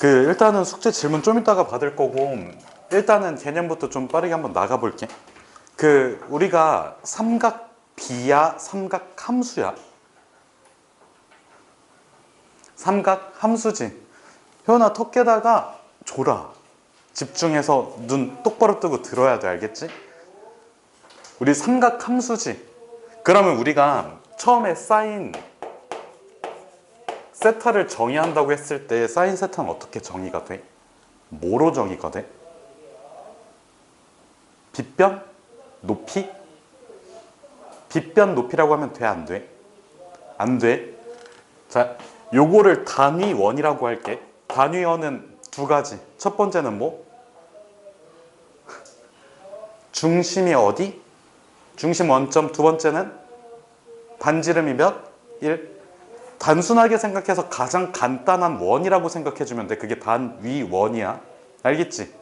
일단은 숙제 질문 좀 이따가 받을 거고, 일단은 개념부터 좀 빠르게 한번 나가볼게. 우리가 삼각 비야, 삼각 함수야? 삼각 함수지. 효연아, 턱에다가 줘라. 집중해서 눈 똑바로 뜨고 들어야 돼, 알겠지? 우리 삼각 함수지. 그러면 우리가 처음에 사인 세타를 정의한다고 했을 때 사인 세타는 어떻게 정의가 돼? 뭐로 정의가 돼? 빗변? 높이? 빗변 높이라고 하면 돼, 안 돼? 안 돼. 자, 요거를 단위원이라고 할게. 단위원은 두 가지. 첫 번째는 뭐? 중심이 어디? 중심 원점. 두 번째는 반지름이 몇? 1. 단순하게 생각해서 가장 간단한 원이라고 생각해주면 돼. 그게 단위원이야. 알겠지?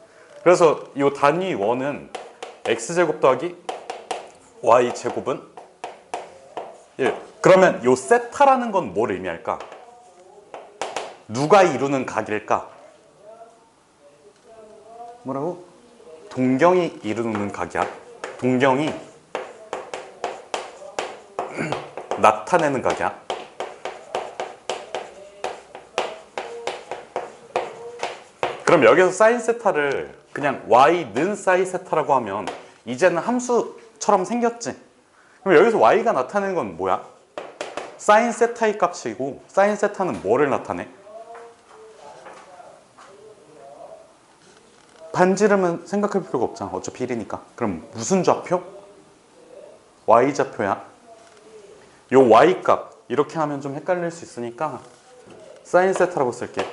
그래서 이 단위원은 x제곱 더하기 y제곱은 1. 그러면 이 세타라는 건 뭘 의미할까? 누가 이루는 각일까? 뭐라고? 동경이 이루는 각이야. 동경이 나타내는 각이야. 그럼 여기서 사인 세타를 그냥 y는 사인 세타라고 하면 이제는 함수처럼 생겼지. 그럼 여기서 y가 나타내는 건 뭐야? 사인 세타의 값이고, 사인 세타는 뭐를 나타내? 반지름은 생각할 필요가 없잖아. 어차피 1이니까. 그럼 무슨 좌표? y좌표야. 요 y값 이렇게 하면 좀 헷갈릴 수 있으니까 사인 세타라고 쓸게.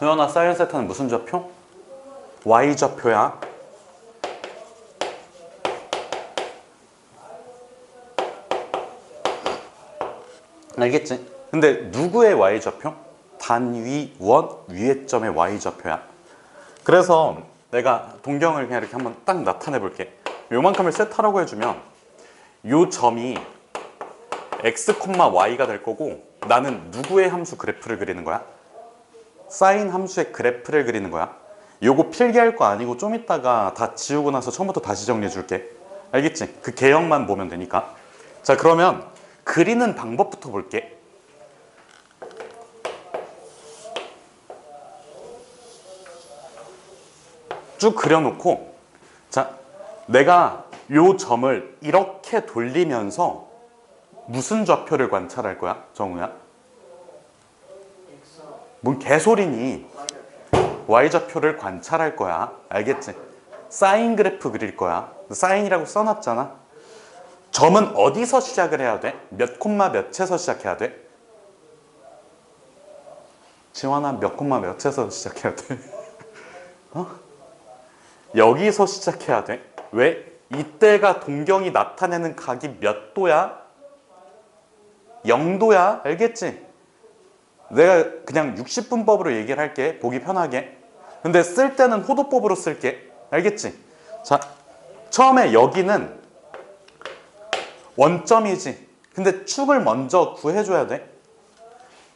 효연아, 사인 세타는 무슨 좌표? y좌표야. 알겠지? 근데 누구의 y좌표? 단위원 위의 점의 y좌표야. 그래서 내가 동경을 그냥 이렇게 한번 딱 나타내 볼게. 요만큼을 세타라고 해주면 요 점이 x, y가 될 거고, 나는 누구의 함수 그래프를 그리는 거야? 사인 함수의 그래프를 그리는 거야. 요거 필기할 거 아니고 좀 이따가 다 지우고 나서 처음부터 다시 정리해 줄게. 알겠지? 그 개형만 보면 되니까. 자, 그러면 그리는 방법부터 볼게. 쭉 그려놓고, 자, 내가 요 점을 이렇게 돌리면서 무슨 좌표를 관찰할 거야, 정우야? 뭔 개소리니? y좌표를 관찰할 거야. 알겠지? 사인 그래프 그릴 거야. 사인이라고 써놨잖아. 점은 어디서 시작을 해야 돼? 몇 콤마 몇에서 시작해야 돼? 지환아, 몇 콤마 몇에서 시작해야 돼? 어? 여기서 시작해야 돼. 왜? 이때가 동경이 나타내는 각이 몇 도야? 0도야. 알겠지? 내가 그냥 60분법으로 얘기를 할게. 보기 편하게. 근데 쓸 때는 호도법으로 쓸게. 알겠지? 자, 처음에 여기는 원점이지. 근데 축을 먼저 구해줘야 돼.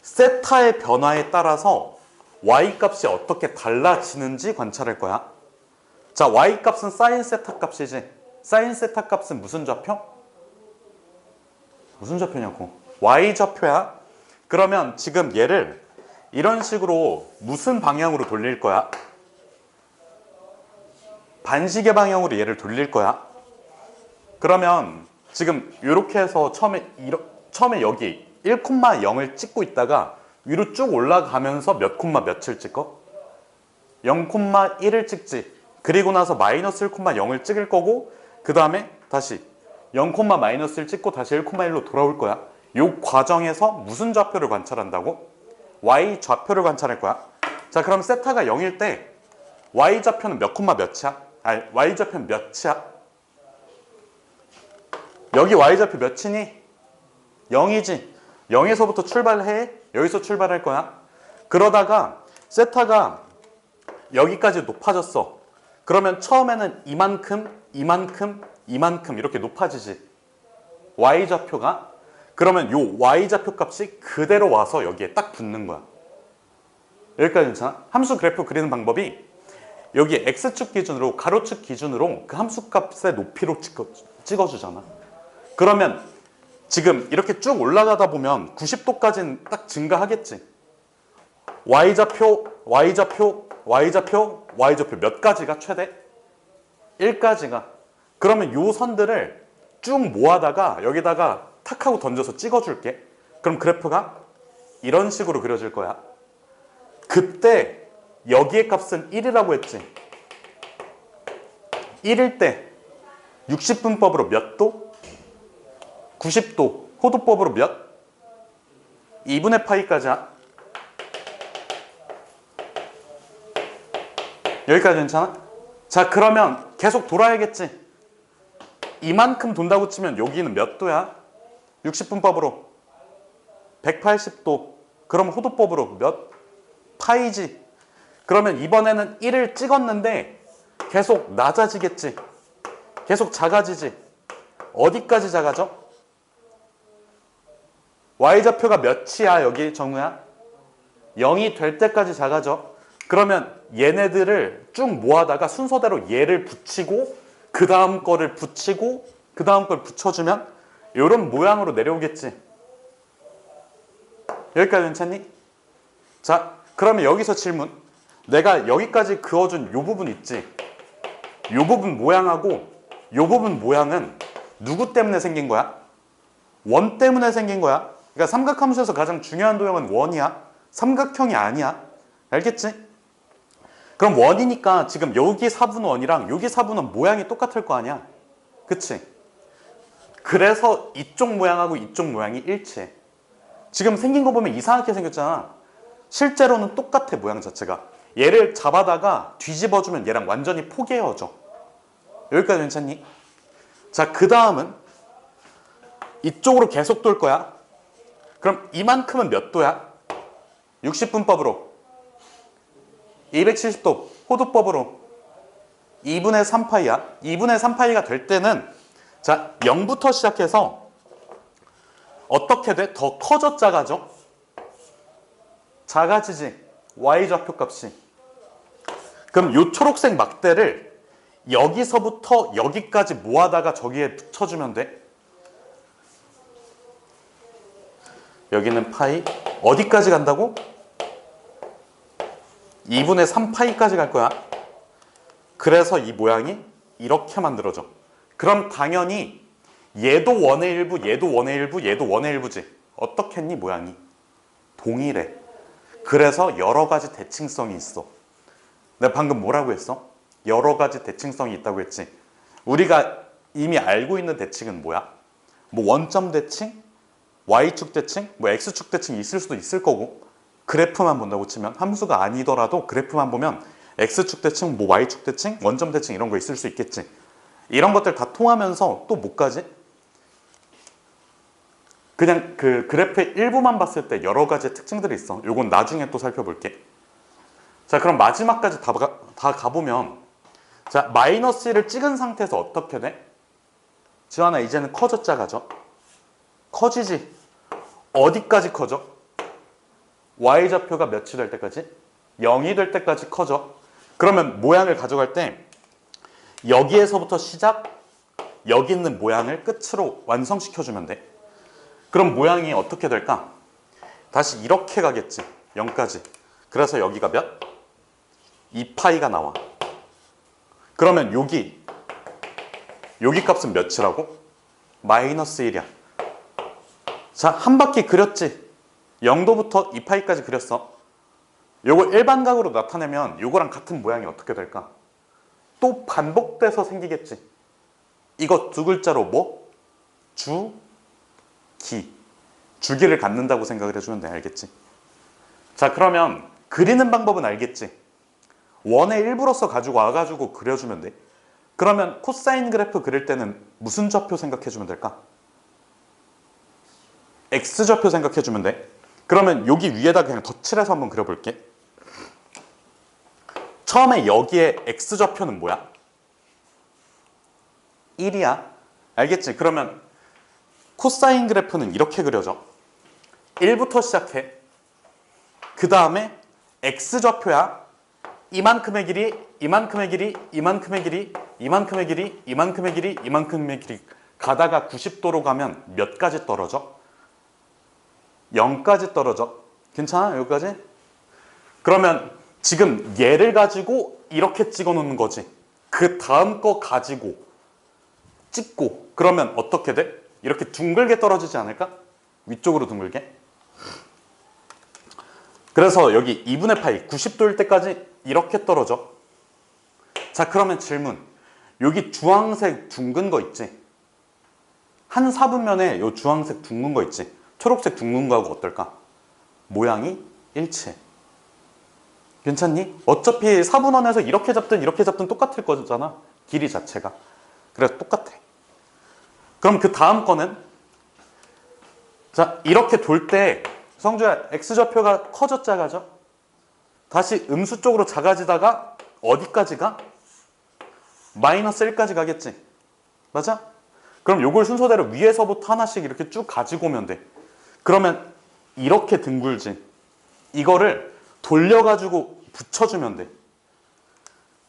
세타의 변화에 따라서 y값이 어떻게 달라지는지 관찰할 거야. 자, y값은 사인 세타 값이지. 사인 세타 값은 무슨 좌표? 무슨 좌표냐고. y좌표야. 그러면 지금 얘를 이런 식으로 무슨 방향으로 돌릴 거야? 반시계 방향으로 얘를 돌릴 거야. 그러면 지금 이렇게 해서 처음에 여기 1,0을 찍고 있다가 위로 쭉 올라가면서 몇 콤마 몇을 찍어? 0,1을 찍지. 그리고 나서 마이너스 1,0을 찍을 거고, 그 다음에 다시 0, 마이너스를 찍고 다시 1,1로 돌아올 거야. 이 과정에서 무슨 좌표를 관찰한다고? y좌표를 관찰할 거야. 자, 그럼 세타가 0일 때 y좌표는 몇 콤마 몇이야? 아니, y좌표는 몇이야? 여기 y좌표 몇이니? 0이지. 0에서부터 출발해. 여기서 출발할 거야. 그러다가 세타가 여기까지 높아졌어. 그러면 처음에는 이만큼 이렇게 높아지지. y좌표가. 그러면 요 y좌표 값이 그대로 와서 여기에 딱 붙는 거야. 여기까지 괜찮아? 함수 그래프 그리는 방법이 여기 x축 기준으로 가로축 기준으로 그 함수 값의 높이로 찍어주잖아. 그러면 지금 이렇게 쭉 올라가다 보면 90도까지는 딱 증가하겠지. y좌표, y좌표, y좌표, y좌표 몇 가지가 최대? 1가지가. 그러면 요 선들을 쭉 모아다가 여기다가 탁 하고 던져서 찍어줄게. 그럼 그래프가 이런 식으로 그려질 거야. 그때 여기의 값은 1이라고 했지. 1일 때 60분법으로 몇 도? 90도. 호도법으로 몇? 2분의 파이까지야. 여기까지 괜찮아? 자, 그러면 계속 돌아야겠지. 이만큼 돈다고 치면 여기는 몇 도야? 60분법으로 180도. 그럼 호도법으로 몇? 파이지. 그러면 이번에는 1을 찍었는데 계속 낮아지겠지. 계속 작아지지. 어디까지 작아져? y좌표가 몇이야 여기 정우야? 0이 될 때까지 작아져. 그러면 얘네들을 쭉 모아다가 순서대로 얘를 붙이고 그 다음 거를 붙이고 그 다음 걸 붙여주면 이런 모양으로 내려오겠지. 여기까지 괜찮니? 자, 그러면 여기서 질문. 내가 여기까지 그어준 요 부분 있지? 요 부분 모양하고 요 부분 모양은 누구 때문에 생긴 거야? 원 때문에 생긴 거야. 그러니까 삼각함수에서 가장 중요한 도형은 원이야. 삼각형이 아니야. 알겠지? 그럼 원이니까 지금 여기 4분원이랑 여기 4분원 모양이 똑같을 거 아니야. 그치? 그래서 이쪽 모양하고 이쪽 모양이 일치해. 지금 생긴 거 보면 이상하게 생겼잖아. 실제로는 똑같아 모양 자체가. 얘를 잡아다가 뒤집어주면 얘랑 완전히 포개어져. 여기까지 괜찮니? 자, 그 다음은 이쪽으로 계속 돌 거야. 그럼 이만큼은 몇 도야? 60분법으로 270도 호도법으로 2분의 3파이야. 2분의 3파이가 될 때는 자 0부터 시작해서 어떻게 돼? 더 커져 작아져? 작아지지. y좌표 값이. 그럼 요 초록색 막대를 여기서부터 여기까지 모아다가 저기에 붙여주면 돼. 여기는 파이. 어디까지 간다고? 2분의 3파이까지 갈 거야. 그래서 이 모양이 이렇게 만들어져. 그럼 당연히 얘도 원의 일부, 얘도 원의 일부, 얘도 원의 일부지. 어떻게 했니 모양이? 동일해. 그래서 여러 가지 대칭성이 있어. 내가 방금 뭐라고 했어? 여러 가지 대칭성이 있다고 했지. 우리가 이미 알고 있는 대칭은 뭐야? 뭐 원점 대칭, y축 대칭, 뭐 x축 대칭이 있을 수도 있을 거고 그래프만 본다고 치면 함수가 아니더라도 그래프만 보면 x축 대칭, 뭐 y축 대칭, 원점 대칭 이런 거 있을 수 있겠지. 이런 것들 다 통하면서 또 뭐까지? 그냥 그 그래프의 일부만 봤을 때 여러 가지 특징들이 있어. 요건 나중에 또 살펴볼게. 자, 그럼 마지막까지 다 가보면 자, 마이너스 1을 찍은 상태에서 어떻게 돼? 지환아, 이제는 커져 작아져? 커지지. 어디까지 커져? y좌표가 몇이 될 때까지? 0이 될 때까지 커져. 그러면 모양을 가져갈 때 여기에서부터 시작, 여기 있는 모양을 끝으로 완성시켜주면 돼. 그럼 모양이 어떻게 될까? 다시 이렇게 가겠지. 0까지. 그래서 여기가 몇? 2파이가 나와. 그러면 여기 값은 몇이라고? 마이너스 1이야. 자, 한 바퀴 그렸지? 0도부터 2파이까지 그렸어. 요거 일반각으로 나타내면 요거랑 같은 모양이 어떻게 될까? 또 반복돼서 생기겠지. 이거 두 글자로 뭐? 주기. 주기를 갖는다고 생각을 해주면 돼. 알겠지? 자, 그러면 그리는 방법은 알겠지? 원의 일부로서 가지고 와가지고 그려주면 돼. 그러면 코사인 그래프 그릴 때는 무슨 좌표 생각해주면 될까? x좌표 생각해주면 돼. 그러면 여기 위에다 그냥 덧칠해서 한번 그려볼게. 처음에 여기에 x좌표는 뭐야? 1이야. 알겠지? 그러면 코사인 그래프는 이렇게 그려져. 1부터 시작해. 그 다음에 x좌표야. 이만큼의 길이, 이만큼의 길이, 이만큼의 길이, 이만큼의 길이, 이만큼의 길이, 이만큼의 길이 가다가 90도로 가면 몇 가지 떨어져? 0까지 떨어져. 괜찮아? 여기까지? 그러면 지금 얘를 가지고 이렇게 찍어 놓는 거지. 그 다음 거 가지고 찍고 그러면 어떻게 돼? 이렇게 둥글게 떨어지지 않을까? 위쪽으로 둥글게. 그래서 여기 2분의 파이 90도일 때까지 이렇게 떨어져. 자, 그러면 질문. 여기 주황색 둥근 거 있지? 한 사분면에 요 주황색 둥근 거 있지? 초록색 둥근 거하고 어떨까? 모양이 일치해. 괜찮니? 어차피 사분원에서 이렇게 잡든 똑같을 거잖아. 길이 자체가. 그래서 똑같아. 그럼 그 다음 거는 자, 이렇게 돌 때 성주야, x좌표가 커져 작아져? 다시 음수 쪽으로 작아지다가 어디까지 가? 마이너스 1까지 가겠지? 맞아? 그럼 요걸 순서대로 위에서부터 하나씩 이렇게 쭉 가지고 오면 돼. 그러면 이렇게 둥글지. 이거를 돌려가지고 붙여주면 돼.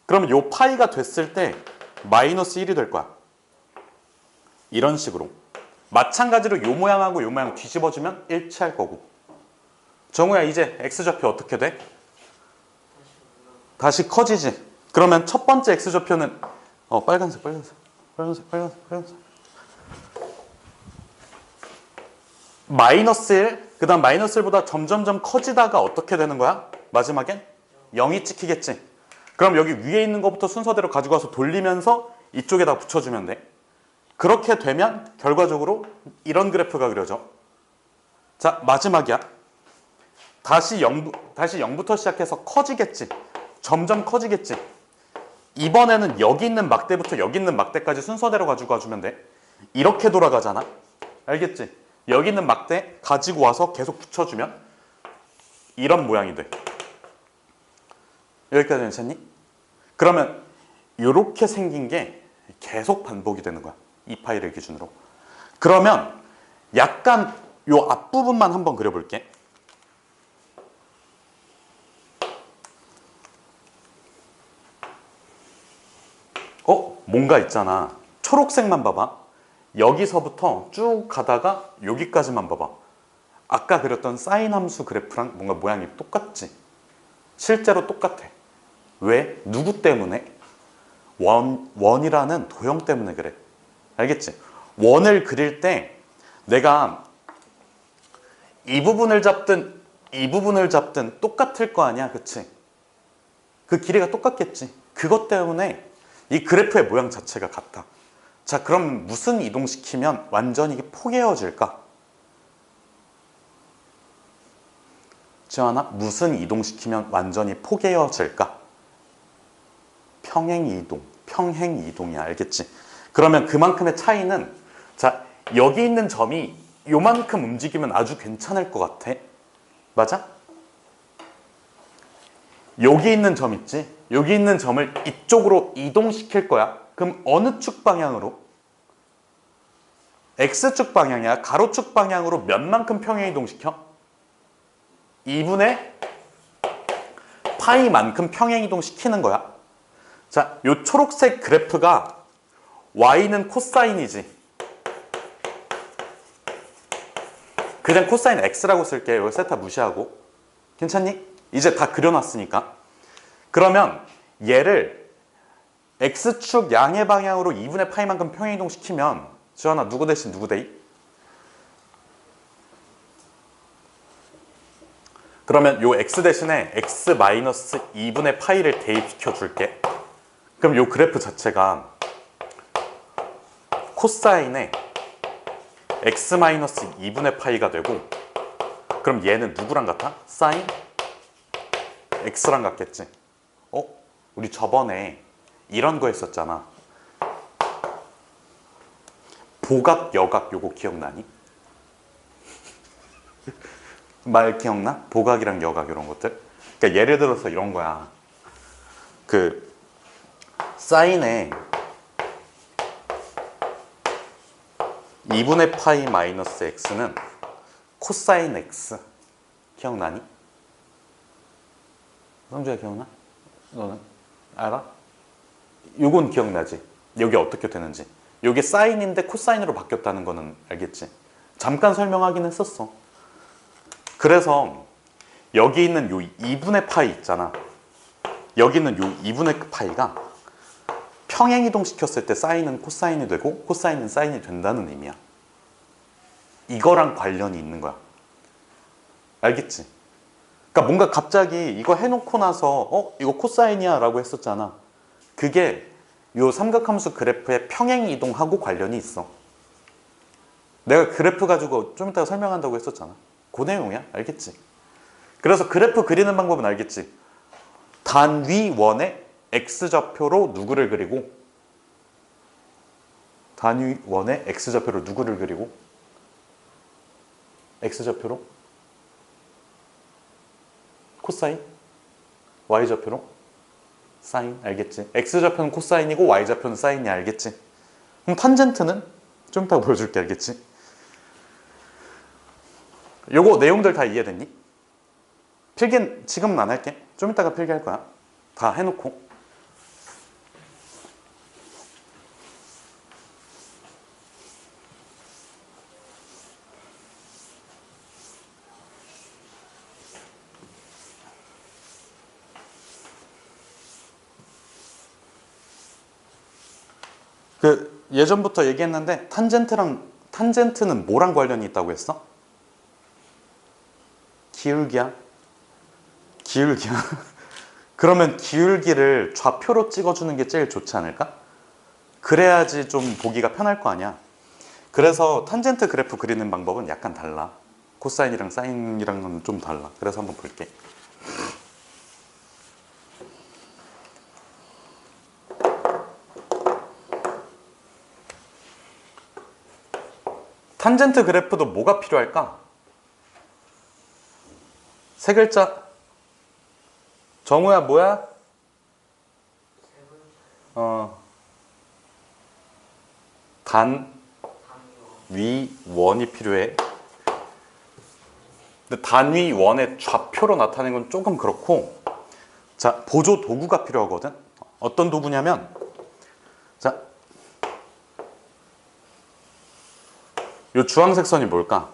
그러면 요 파이가 됐을 때 마이너스 1이 될 거야. 이런 식으로. 마찬가지로 요 모양하고 요 모양 뒤집어주면 일치할 거고. 정우야, 이제 x좌표 어떻게 돼? 다시 커지지. 그러면 첫 번째 x좌표는 빨간색. 마이너스 1, 그 다음 마이너스 1보다 점점점 커지다가 어떻게 되는 거야? 마지막엔 0이 찍히겠지. 그럼 여기 위에 있는 것부터 순서대로 가지고 와서 돌리면서 이쪽에다 붙여주면 돼. 그렇게 되면 결과적으로 이런 그래프가 그려져. 자, 마지막이야. 다시 0부터 시작해서 커지겠지. 점점 커지겠지. 이번에는 여기 있는 막대부터 여기 있는 막대까지 순서대로 가지고 와주면 돼. 이렇게 돌아가잖아. 알겠지? 여기 있는 막대 가지고 와서 계속 붙여주면 이런 모양이 돼. 여기까지 괜찮니? 그러면 이렇게 생긴 게 계속 반복이 되는 거야. 이 파일을 기준으로. 그러면 약간 요 앞부분만 한번 그려볼게. 뭔가 있잖아. 초록색만 봐봐. 여기서부터 쭉 가다가 여기까지만 봐봐. 아까 그렸던 사인 함수 그래프랑 뭔가 모양이 똑같지? 실제로 똑같아. 왜? 누구 때문에? 원이라는 도형 때문에 그래. 알겠지? 원을 그릴 때 내가 이 부분을 잡든 이 부분을 잡든 똑같을 거 아니야, 그치? 그 길이가 똑같겠지. 그것 때문에 이 그래프의 모양 자체가 같아. 자, 그럼 무슨 이동시키면 완전히 포개어질까? 지원아, 무슨 이동시키면 완전히 포개어질까? 평행이동, 평행이동이야, 알겠지? 그러면 그만큼의 차이는, 자, 여기 있는 점이 요만큼 움직이면 아주 괜찮을 것 같아. 맞아? 여기 있는 점 있지? 여기 있는 점을 이쪽으로 이동시킬 거야. 그럼 어느 축 방향으로? X축 방향이야. 가로축 방향으로 몇만큼 평행 이동시켜? 2분의 파이만큼 평행 이동시키는 거야. 자, 요 초록색 그래프가 Y는 코사인이지. 그냥 코사인 X라고 쓸게. 여기 세타 무시하고. 괜찮니? 이제 다 그려놨으니까. 그러면 얘를 X축 양의 방향으로 2분의 파이만큼 평행이동 시키면 지원아, 누구 대신 누구 대입? 그러면 요 X 대신에 X 마이너스 2분의 파이를 대입시켜 줄게. 그럼 요 그래프 자체가 코사인의 X 마이너스 2분의 파이가 되고, 그럼 얘는 누구랑 같아? 사인 X랑 같겠지. 우리 저번에 이런 거 했었잖아. 보각, 여각 요거 기억나니? 말 기억나? 보각이랑 여각 이런 것들. 그러니까 예를 들어서 이런 거야. 그 사인에 2분의 파이 마이너스 x는 코사인 x. 기억나니? 성주야 기억나? 너는? 알아? 요건 기억나지? 여기 어떻게 되는지. 요게 사인인데 코사인으로 바뀌었다는 거는 알겠지? 잠깐 설명하긴 했었어. 그래서 여기 있는 요 2분의 파이 있잖아. 여기 있는 요 2분의 파이가 평행이동 시켰을 때 사인은 코사인이 되고 코사인은 사인이 된다는 의미야. 이거랑 관련이 있는 거야. 알겠지? 그러니까 뭔가 갑자기 이거 해놓고 나서 이거 코사인이야 라고 했었잖아. 그게 요 삼각함수 그래프의 평행 이동하고 관련이 있어. 내가 그래프 가지고 좀 이따가 설명한다고 했었잖아. 그 내용이야. 알겠지? 그래서 그래프 그리는 방법은 알겠지? 단위 원의 x좌표로 누구를 그리고 단위 원의 x좌표로 누구를 그리고 x좌표로 코사인, y좌표로 사인. 알겠지? x좌표는 코사인이고 y좌표는 사인이. 알겠지? 그럼 탄젠트는 좀 이따가 보여줄게. 알겠지? 요거 내용들 다 이해됐니? 필기 지금은 안 할게. 좀 이따가 필기할 거야. 다 해놓고. 그 예전부터 얘기했는데 탄젠트는 뭐랑 관련이 있다고 했어? 기울기야? 기울기야? 그러면 기울기를 좌표로 찍어주는 게 제일 좋지 않을까? 그래야지 좀 보기가 편할 거 아니야. 그래서 탄젠트 그래프 그리는 방법은 약간 달라. 코사인이랑 사인이랑은 좀 달라. 그래서 한번 볼게. 탄젠트 그래프도 뭐가 필요할까? 세 글자. 정우야 뭐야? 단위 원이 필요해. 근데 단위 원의 좌표로 나타내는 건 조금 그렇고, 자, 보조 도구가 필요하거든. 어떤 도구냐면, 자, 요 주황색 선이 뭘까?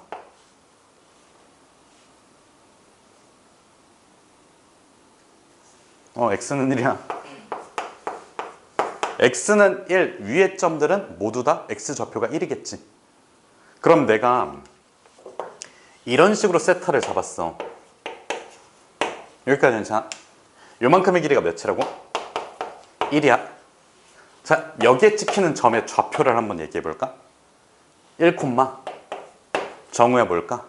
x는 1이야. x는 1, 위의 점들은 모두 다 x좌표가 1이겠지. 그럼 내가 이런 식으로 세타를 잡았어. 여기까지 괜찮아? 요만큼의 길이가 몇이라고? 1이야. 자, 여기에 찍히는 점의 좌표를 한번 얘기해 볼까? 1, 정우야 뭘까?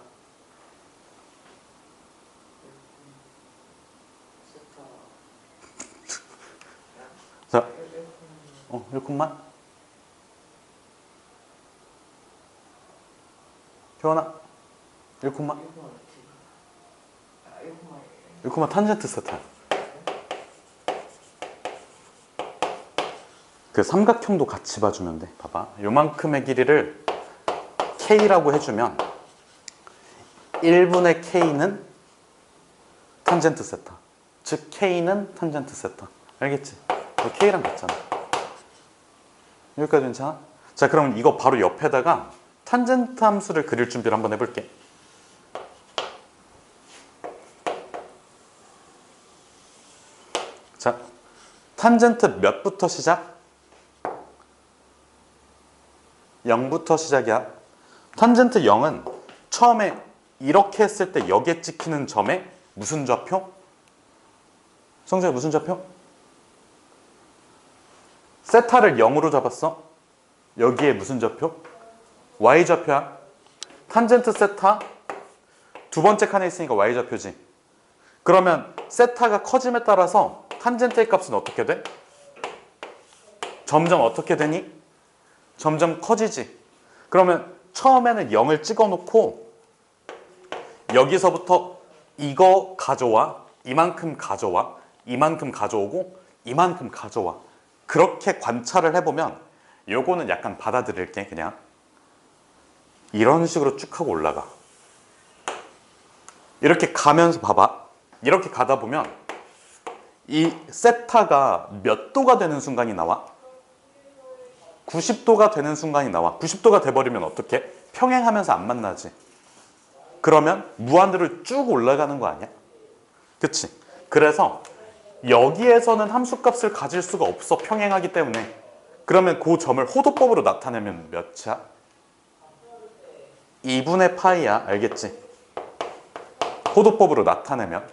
자, 1, 효원아 1, 1, 탄젠트 세타. 그 삼각형도 같이 봐주면 돼. 봐봐. 요만큼의 길이를 K라고 해주면 1분의 K는 탄젠트 세타. 즉 K는 탄젠트 세타. 알겠지? K랑 같잖아. 여기까지 괜찮아? 자, 그럼 이거 바로 옆에다가 탄젠트 함수를 그릴 준비를 한번 해볼게. 자, 탄젠트 몇부터 시작? 0부터 시작이야. 탄젠트 0은 처음에 이렇게 했을 때 여기에 찍히는 점에 무슨 좌표? 성재야 무슨 좌표? 세타를 0으로 잡았어. 여기에 무슨 좌표? y좌표야. 탄젠트 세타 두 번째 칸에 있으니까 y좌표지. 그러면 세타가 커짐에 따라서 탄젠트의 값은 어떻게 돼? 점점 어떻게 되니? 점점 커지지. 그러면 처음에는 0을 찍어놓고 여기서부터 이거 가져와, 이만큼 가져와, 이만큼 가져오고 이만큼 가져와. 그렇게 관찰을 해보면 요거는 약간 받아들일게. 그냥 이런 식으로 쭉 하고 올라가. 이렇게 가면서 봐봐. 이렇게 가다 보면 이 세타가 몇 도가 되는 순간이 나와? 90도가 되는 순간이 나와. 90도가 돼버리면 어떡해? 평행하면서 안 만나지. 그러면 무한대로 쭉 올라가는 거 아니야? 그치? 그래서 여기에서는 함수값을 가질 수가 없어. 평행하기 때문에. 그러면 그 점을 호도법으로 나타내면 몇이야? 2분의 파이야. 알겠지? 호도법으로 나타내면.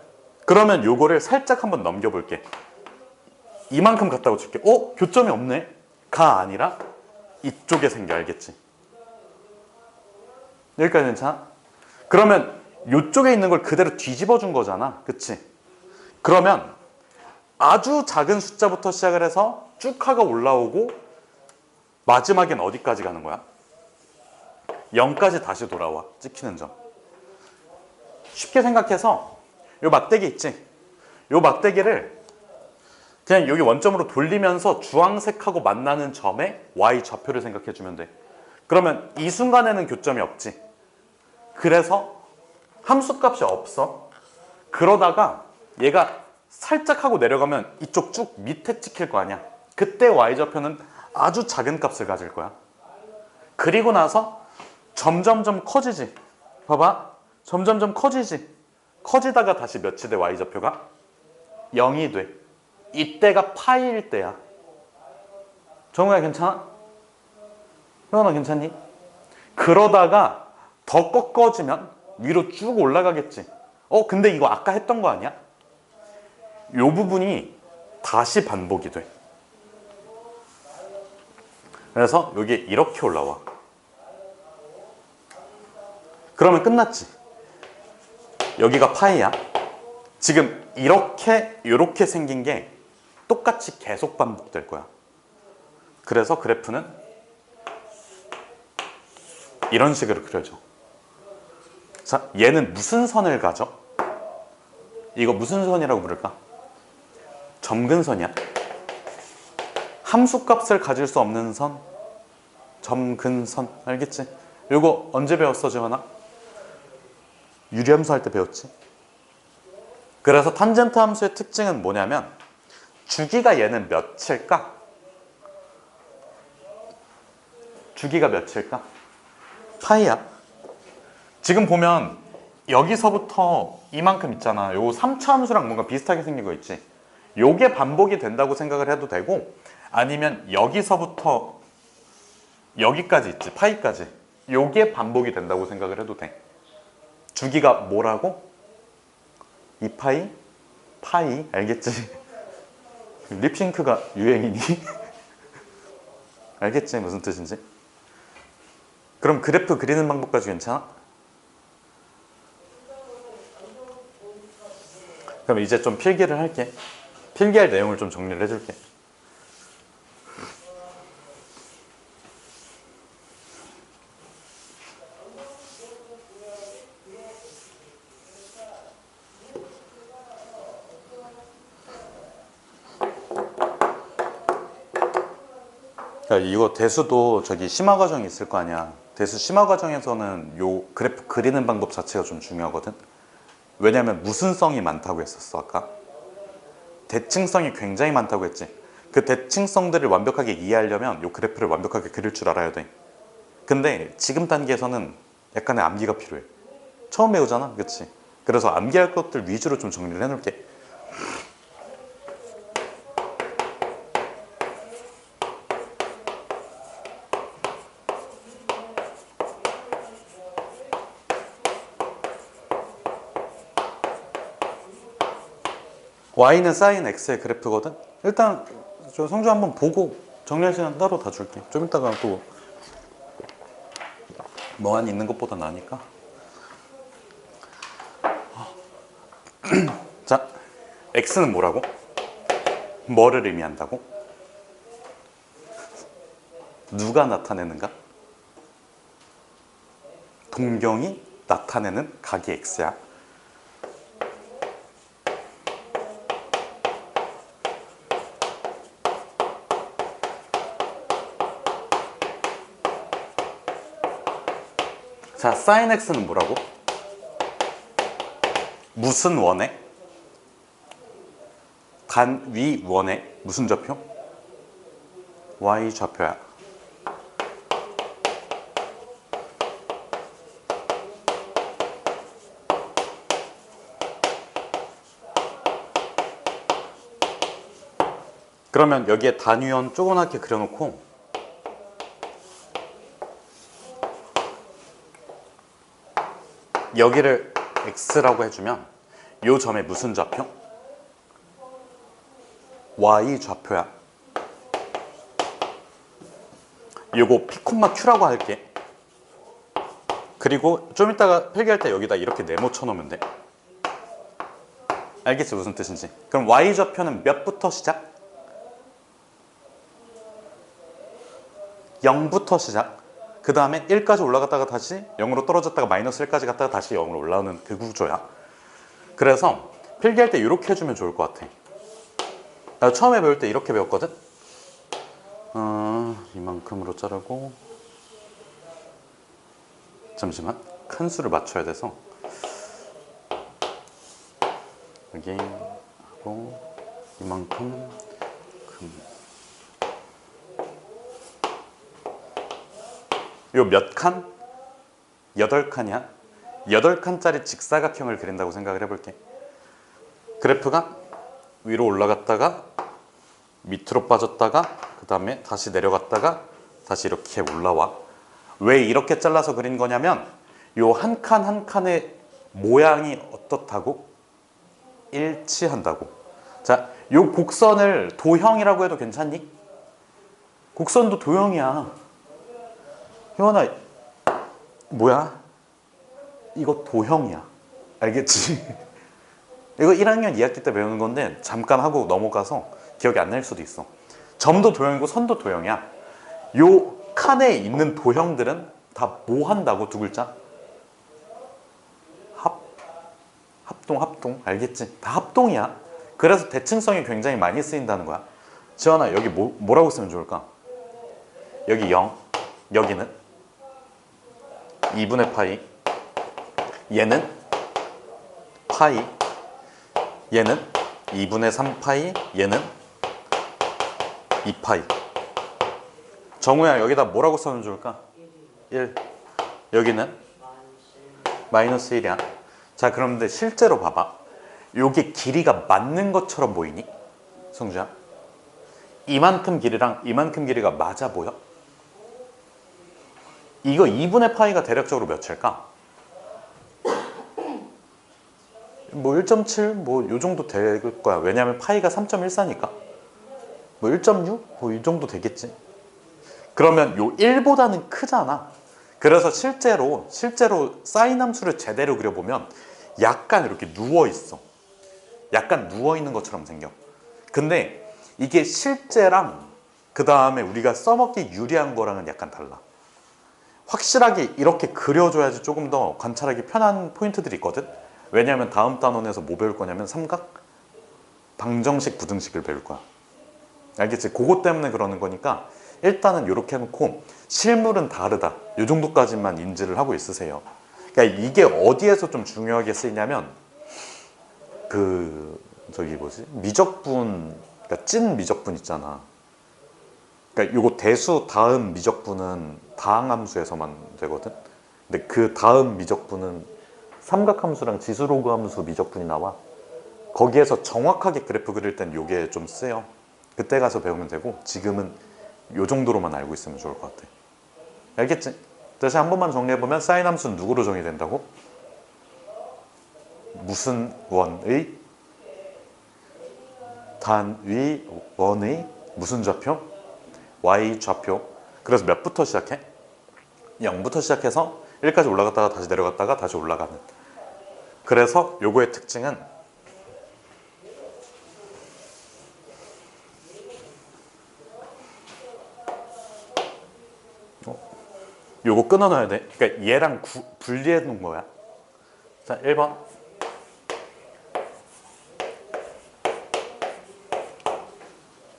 그러면 요거를 살짝 한번 넘겨볼게. 이만큼 갔다고 칠게. 교점이 없네? 가 아니라 이쪽에 생겨. 알겠지? 여기까지 괜찮아? 그러면 요쪽에 있는 걸 그대로 뒤집어 준 거잖아. 그치? 그러면 아주 작은 숫자부터 시작을 해서 쭉 하고 올라오고 마지막엔 어디까지 가는 거야? 0까지 다시 돌아와. 찍히는 점. 쉽게 생각해서 요 막대기 있지? 요 막대기를 그냥 여기 원점으로 돌리면서 주황색하고 만나는 점에 y 좌표를 생각해 주면 돼. 그러면 이 순간에는 교점이 없지. 그래서 함수값이 없어. 그러다가 얘가 살짝 하고 내려가면 이쪽 쭉 밑에 찍힐 거 아니야. 그때 y좌표는 아주 작은 값을 가질 거야. 그리고 나서 점점점 커지지. 봐봐. 점점점 커지지. 커지다가 다시 몇이 돼? y좌표가 0이 돼. 이때가 파이일 때야. 정우야 괜찮아? 효원아 괜찮니? 그러다가 더 꺾어지면 위로 쭉 올라가겠지. 근데 이거 아까 했던 거 아니야? 요 부분이 다시 반복이 돼. 그래서 여기 이렇게 올라와. 그러면 끝났지. 여기가 파이야. 지금 이렇게 생긴 게 똑같이 계속 반복될 거야. 그래서 그래프는 이런 식으로 그려져. 자, 얘는 무슨 선을 가져? 이거 무슨 선이라고 부를까? 점근선이야. 함수값을 가질 수 없는 선, 점근선. 알겠지? 이거 언제 배웠어, 지원아? 유리함수 할 때 배웠지? 그래서 탄젠트 함수의 특징은 뭐냐면 주기가 얘는 몇일까? 주기가 몇일까? 파이야. 지금 보면 여기서부터 이만큼 있잖아. 요 3차 함수랑 뭔가 비슷하게 생긴 거 있지? 요게 반복이 된다고 생각을 해도 되고, 아니면 여기서부터 여기까지 있지, 파이까지. 요게 반복이 된다고 생각을 해도 돼. 주기가 뭐라고? 2파이? 파이? 알겠지? 립싱크가 유행이니? 알겠지? 무슨 뜻인지? 그럼 그래프 그리는 방법까지 괜찮아? 그럼 이제 좀 필기를 할게. 필기할 내용을 좀 정리를 해줄게. 이거 대수도 저기 심화 과정이 있을 거 아니야. 대수 심화 과정에서는 요 그래프 그리는 방법 자체가 좀 중요하거든. 왜냐면 무슨성이 많다고 했었어 아까. 대칭성이 굉장히 많다고 했지. 그 대칭성들을 완벽하게 이해하려면 요 그래프를 완벽하게 그릴 줄 알아야 돼. 근데 지금 단계에서는 약간의 암기가 필요해. 처음 배우잖아, 그치? 그래서 암기할 것들 위주로 좀 정리를 해놓을게. y는 sin x의 그래프거든? 일단 저 성주 한번 보고 정리할 시간 따로 다 줄게. 좀 이따가 또 멍하니 있는 것보다 나으니까. 자, x는 뭐라고? 뭐를 의미한다고? 누가 나타내는가? 동경이 나타내는 각이 x야. 자, sin x는 뭐라고? 무슨 원에? 단위 원의 무슨 좌표? y 좌표야. 그러면 여기에 단위원 조그맣게 그려놓고 여기를 x라고 해주면 요 점의 무슨 좌표? y 좌표야. 요거 p, q라고 할게. 그리고 좀 이따가 필기할 때 여기다 이렇게 네모 쳐놓으면 돼. 알겠지? 무슨 뜻인지. 그럼 y 좌표는 몇부터 시작? 0부터 시작. 그 다음에 1까지 올라갔다가 다시 0으로 떨어졌다가 마이너스 1까지 갔다가 다시 0으로 올라오는 그 구조야. 그래서 필기할 때 이렇게 해주면 좋을 것 같아. 나 처음에 배울 때 이렇게 배웠거든? 이만큼으로 자르고, 잠시만, 큰 수를 맞춰야 돼서 여기 하고 이만큼 요 몇 칸? 8칸이야. 8칸짜리 직사각형을 그린다고 생각을 해볼게. 그래프가 위로 올라갔다가 밑으로 빠졌다가 그 다음에 다시 내려갔다가 다시 이렇게 올라와. 왜 이렇게 잘라서 그린 거냐면 요 한 칸 한 칸의 모양이 어떻다고? 일치한다고. 자, 요 곡선을 도형이라고 해도 괜찮니? 곡선도 도형이야. 효원아, 뭐야? 이거 도형이야. 알겠지? 이거 1학년 2학기 때 배우는 건데 잠깐 하고 넘어가서 기억이 안 날 수도 있어. 점도 도형이고 선도 도형이야. 요 칸에 있는 도형들은 다 뭐 한다고? 두 글자? 합동. 알겠지? 다 합동이야. 그래서 대칭성이 굉장히 많이 쓰인다는 거야. 지원아, 여기 뭐라고 쓰면 좋을까? 여기 0, 여기는 2분의 파이, 얘는 파이, 얘는 2분의 3파이, 얘는 2파이. 정우야, 여기다 뭐라고 써면 좋을까? 1. 여기는 마이너스 1이야. 자, 그런데 실제로 봐봐. 요게 길이가 맞는 것처럼 보이니? 성주야? 이만큼 길이랑 이만큼 길이가 맞아 보여? 이거 2분의 파이가 대략적으로 몇일까? 뭐 1.7? 뭐 요 정도 될 거야. 왜냐면 파이가 3.14니까. 뭐 1.6? 뭐 이 정도 되겠지. 그러면 요 1보다는 크잖아. 그래서 실제로 사인 함수를 제대로 그려보면 약간 이렇게 누워있어. 약간 누워있는 것처럼 생겨. 근데 이게 실제랑 그 다음에 우리가 써먹기 유리한 거랑은 약간 달라. 확실하게 이렇게 그려줘야지 조금 더 관찰하기 편한 포인트들이 있거든. 왜냐하면 다음 단원에서 뭐 배울 거냐면 삼각, 방정식, 부등식을 배울 거야. 알겠지? 그것 때문에 그러는 거니까 일단은 이렇게 해놓고 실물은 다르다. 이 정도까지만 인지를 하고 있으세요. 그러니까 이게 어디에서 좀 중요하게 쓰이냐면 미적분, 그러니까 찐 미적분 있잖아. 그러니까 요거 대수 다음 미적분은 다항함수에서만 되거든. 근데 그 다음 미적분은 삼각함수랑 지수로그 함수 미적분이 나와. 거기에서 정확하게 그래프 그릴 땐 요게 좀 세요. 그때 가서 배우면 되고 지금은 요 정도로만 알고 있으면 좋을 것 같아. 알겠지? 다시 한 번만 정리해보면 사인 함수는 누구로 정의된다고? 무슨 원의? 단위 원의 무슨 좌표? y 좌표. 그래서 몇부터 시작해? 0부터 시작해서 1까지 올라갔다가 다시 내려갔다가 다시 올라가는. 그래서 요거의 특징은 요거 끊어놔야 돼. 그러니까 얘랑 분리해 놓은 거야. 자, 1번.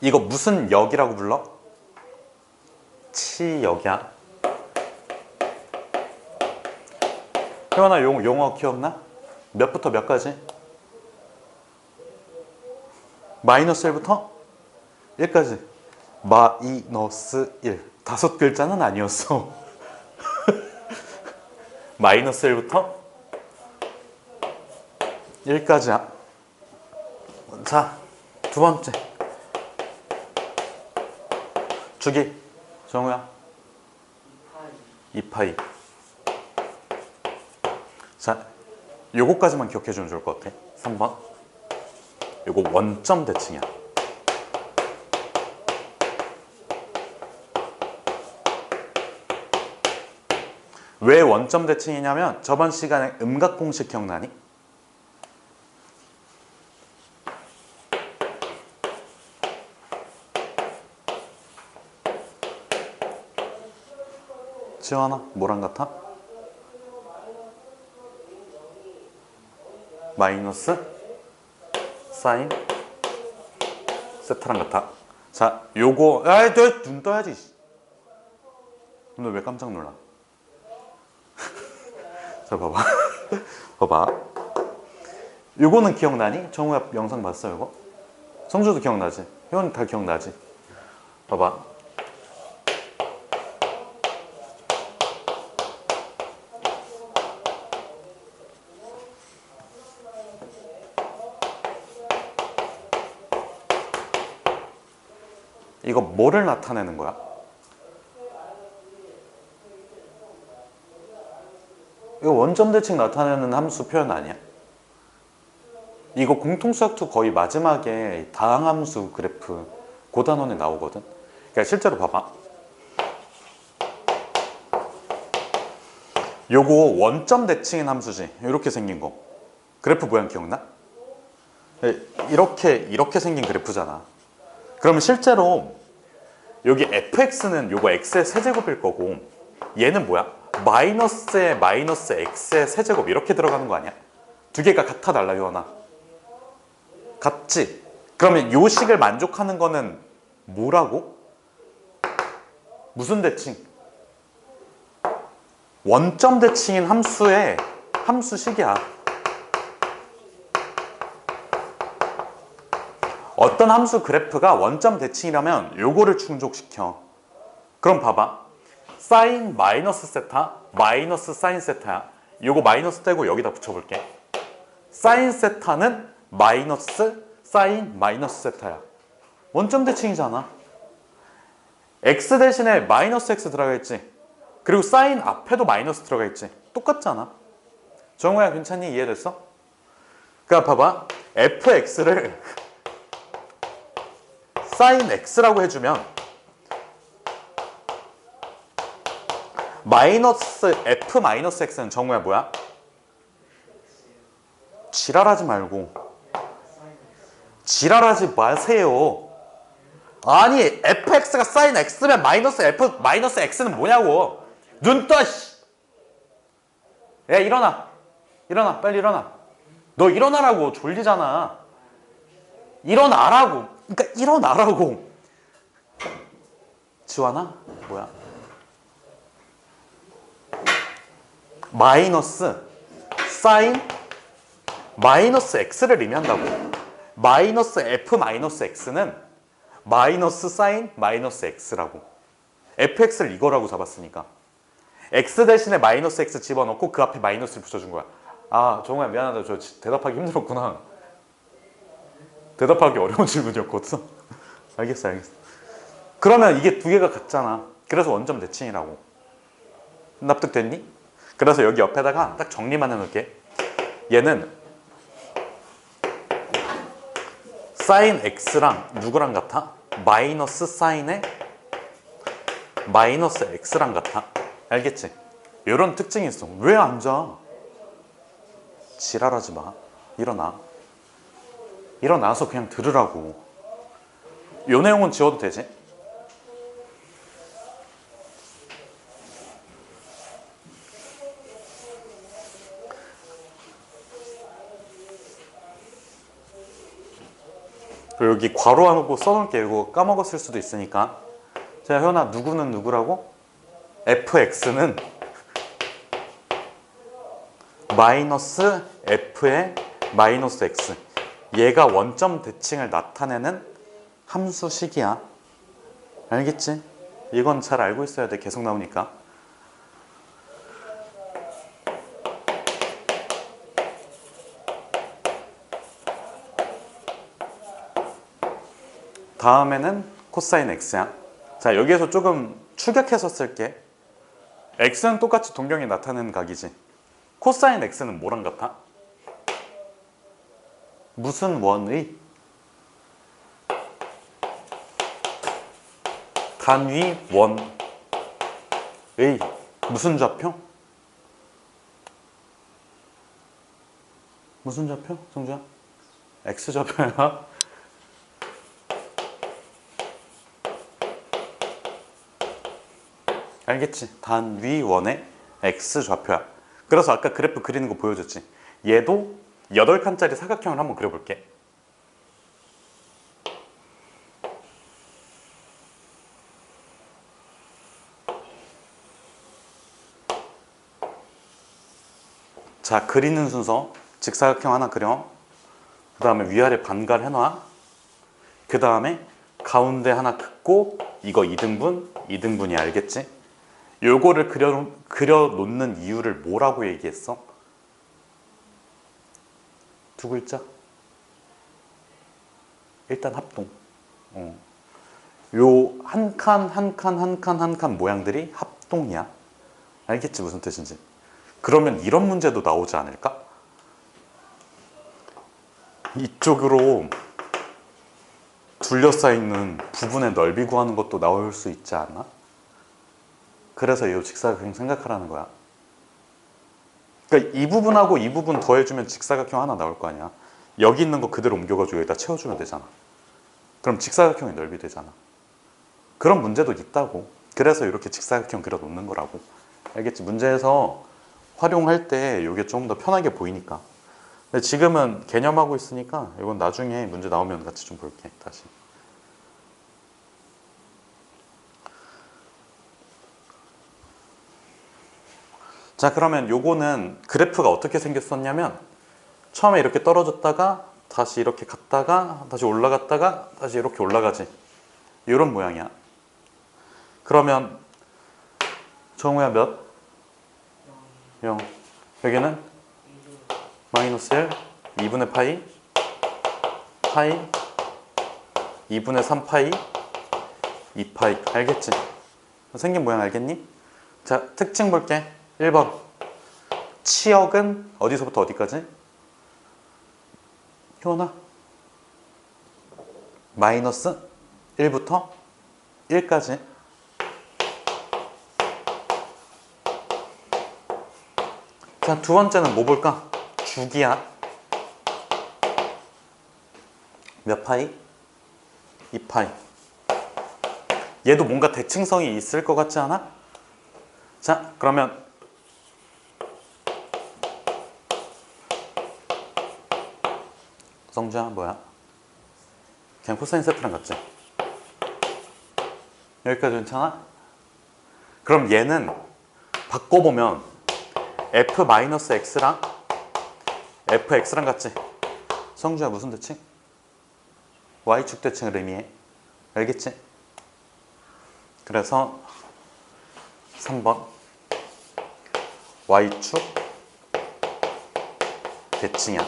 이거 무슨 역이라고 불러? 치역이야. 혜원아 용어 기억나? 몇부터 몇까지? 마이너스 1부터 1까지. 마이너스 1. 5글자는 아니었어. 마이너스 1부터 1까지야. 자, 두 번째. 주기. 정우야. 2파이. 자, 요거까지만 기억해주면 좋을 것 같아. 3번. 요거 원점 대칭이야. 왜 원점 대칭이냐면 저번 시간에 음각 공식 기억나니? 지원아, 뭐랑 같아? 마이너스 사인 세타랑 같아. 자, 요거 눈 떠야지. 너 왜 깜짝 놀라? 자, 봐봐. 봐봐. 요거는 기억나니? 정우야 영상 봤어, 요거? 성주도 기억나지? 혜원이 다 기억나지? 봐봐. 이거 뭐를 나타내는 거야? 이거 원점 대칭 나타내는 함수 표현 아니야? 이거 공통수학투 거의 마지막에 다항함수 그래프 고단원에 나오거든. 그러니까 실제로 봐봐. 요거 원점 대칭인 함수지. 이렇게 생긴 거. 그래프 모양 기억나? 이렇게 생긴 그래프잖아. 그러면 실제로 여기 fx는 요거 x의 세제곱일 거고 얘는 뭐야? 마이너스에 마이너스 x의 세제곱 이렇게 들어가는 거 아니야? 두 개가 같아 달라, 요하나? 같지? 그러면 요 식을 만족하는 거는 뭐라고? 무슨 대칭? 원점 대칭인 함수의 함수식이야. 어떤 함수 그래프가 원점 대칭이라면 요거를 충족시켜. 그럼 봐봐. 사인 마이너스 세타 마이너스 사인 세타야. 요거 마이너스 떼고 여기다 붙여볼게. 사인 세타는 마이너스 사인 마이너스 세타야. 원점 대칭이잖아. x 대신에 마이너스 x 들어가 있지. 그리고 사인 앞에도 마이너스 들어가 있지. 똑같잖아. 정우야 괜찮니? 이해됐어? 그러니까 봐봐. fx를 사인 x라고 해주면 마이너스 f 마이너스 x는 정우야 뭐야? 지랄하지 말고. 지랄하지 마세요. 아니 fx가 사인 x면 마이너스 f 마이너스 x는 뭐냐고. 눈 떠. 야 일어나. 일어나 빨리 일어나. 너 일어나라고. 졸리잖아. 일어나라고. 그러니까 일어나라고. 지환아 뭐야? 마이너스 사인 마이너스 x를 의미한다고. 마이너스 f 마이너스 x는 마이너스 사인 마이너스 x라고. fx를 이거라고 잡았으니까 x 대신에 마이너스 x 집어넣고 그 앞에 마이너스를 붙여준 거야. 아 정우야 미안하다. 저 대답하기 힘들었구나. 대답하기 어려운 질문이었거든. 알겠어. 그러면 이게 두 개가 같잖아. 그래서 원점 대칭이라고. 납득됐니? 그래서 여기 옆에다가 딱 정리만 해놓을게. 얘는 사인 x랑 누구랑 같아? 마이너스 사인에 마이너스 x랑 같아. 알겠지? 이런 특징이 있어. 왜 앉아? 지랄하지 마. 일어나. 일어나서 그냥 들으라고. 요 내용은 지워도 되지? 그리고 여기 괄호하고 써놓을게. 이거 까먹었을 수도 있으니까. 자, 현아 누구는 누구라고? fx는 마이너스 f의 마이너스 x. 얘가 원점 대칭을 나타내는 함수식이야. 알겠지? 이건 잘 알고 있어야 돼. 계속 나오니까. 다음에는 코사인 x야. 자, 여기에서 조금 축약해서 쓸게. x는 똑같이 동경이 나타내는 각이지. 코사인 x는 뭐랑 같아? 무슨 원의? 단위 원의 무슨 좌표? 무슨 좌표? 성주야? x 좌표야? 알겠지? 단위 원의 x 좌표야. 그래서 아까 그래프 그리는 거 보여줬지? 얘도 8칸짜리 사각형을 한번 그려볼게. 자, 그리는 순서. 직사각형 하나 그려. 그 다음에 위아래 반갈 해놔. 그 다음에 가운데 하나 긋고 이거 2등분, 2등분이 알겠지? 요거를 그려 놓는 이유를 뭐라고 얘기했어? 두 글자. 일단 합동. 요 한 칸, 한 칸, 한 칸, 한 칸 모양들이 합동이야. 알겠지? 무슨 뜻인지. 그러면 이런 문제도 나오지 않을까? 이쪽으로 둘러싸여 있는 부분의 넓이 구하는 것도 나올 수 있지 않나? 그래서 이 직사각형 생각하라는 거야. 그러니까 이 부분하고 이 부분 더해주면 직사각형 하나 나올 거 아니야. 여기 있는 거 그대로 옮겨가지고 여기다 채워주면 되잖아. 그럼 직사각형의 넓이 되잖아. 그런 문제도 있다고. 그래서 이렇게 직사각형 그려 놓는 거라고. 알겠지? 문제에서 활용할 때 이게 좀 더 편하게 보이니까. 근데 지금은 개념하고 있으니까 이건 나중에 문제 나오면 같이 좀 볼게. 다시. 자, 그러면 요거는 그래프가 어떻게 생겼었냐면 처음에 이렇게 떨어졌다가 다시 이렇게 갔다가 다시 올라갔다가 다시 이렇게 올라가지. 이런 모양이야. 그러면 정우야 몇? 0. 여기는 마이너스 1, 2분의 파이, 파이, 2분의 3파이, 2파이. 알겠지? 생긴 모양 알겠니? 자, 특징 볼게. 1번. 치역은 어디서부터 어디까지? 효원아. 마이너스 1부터 1까지. 자, 두 번째는 뭐 볼까? 주기야. 몇 파이? 2파이. 얘도 뭔가 대칭성이 있을 것 같지 않아? 자, 그러면 성주야 뭐야? 그냥 코사인 세트랑 같지? 여기까지 괜찮아? 그럼 얘는 바꿔보면 f-x랑 fx랑 같지? 성주야 무슨 대칭? y축 대칭을 의미해. 알겠지? 그래서 3번 y축 대칭이야.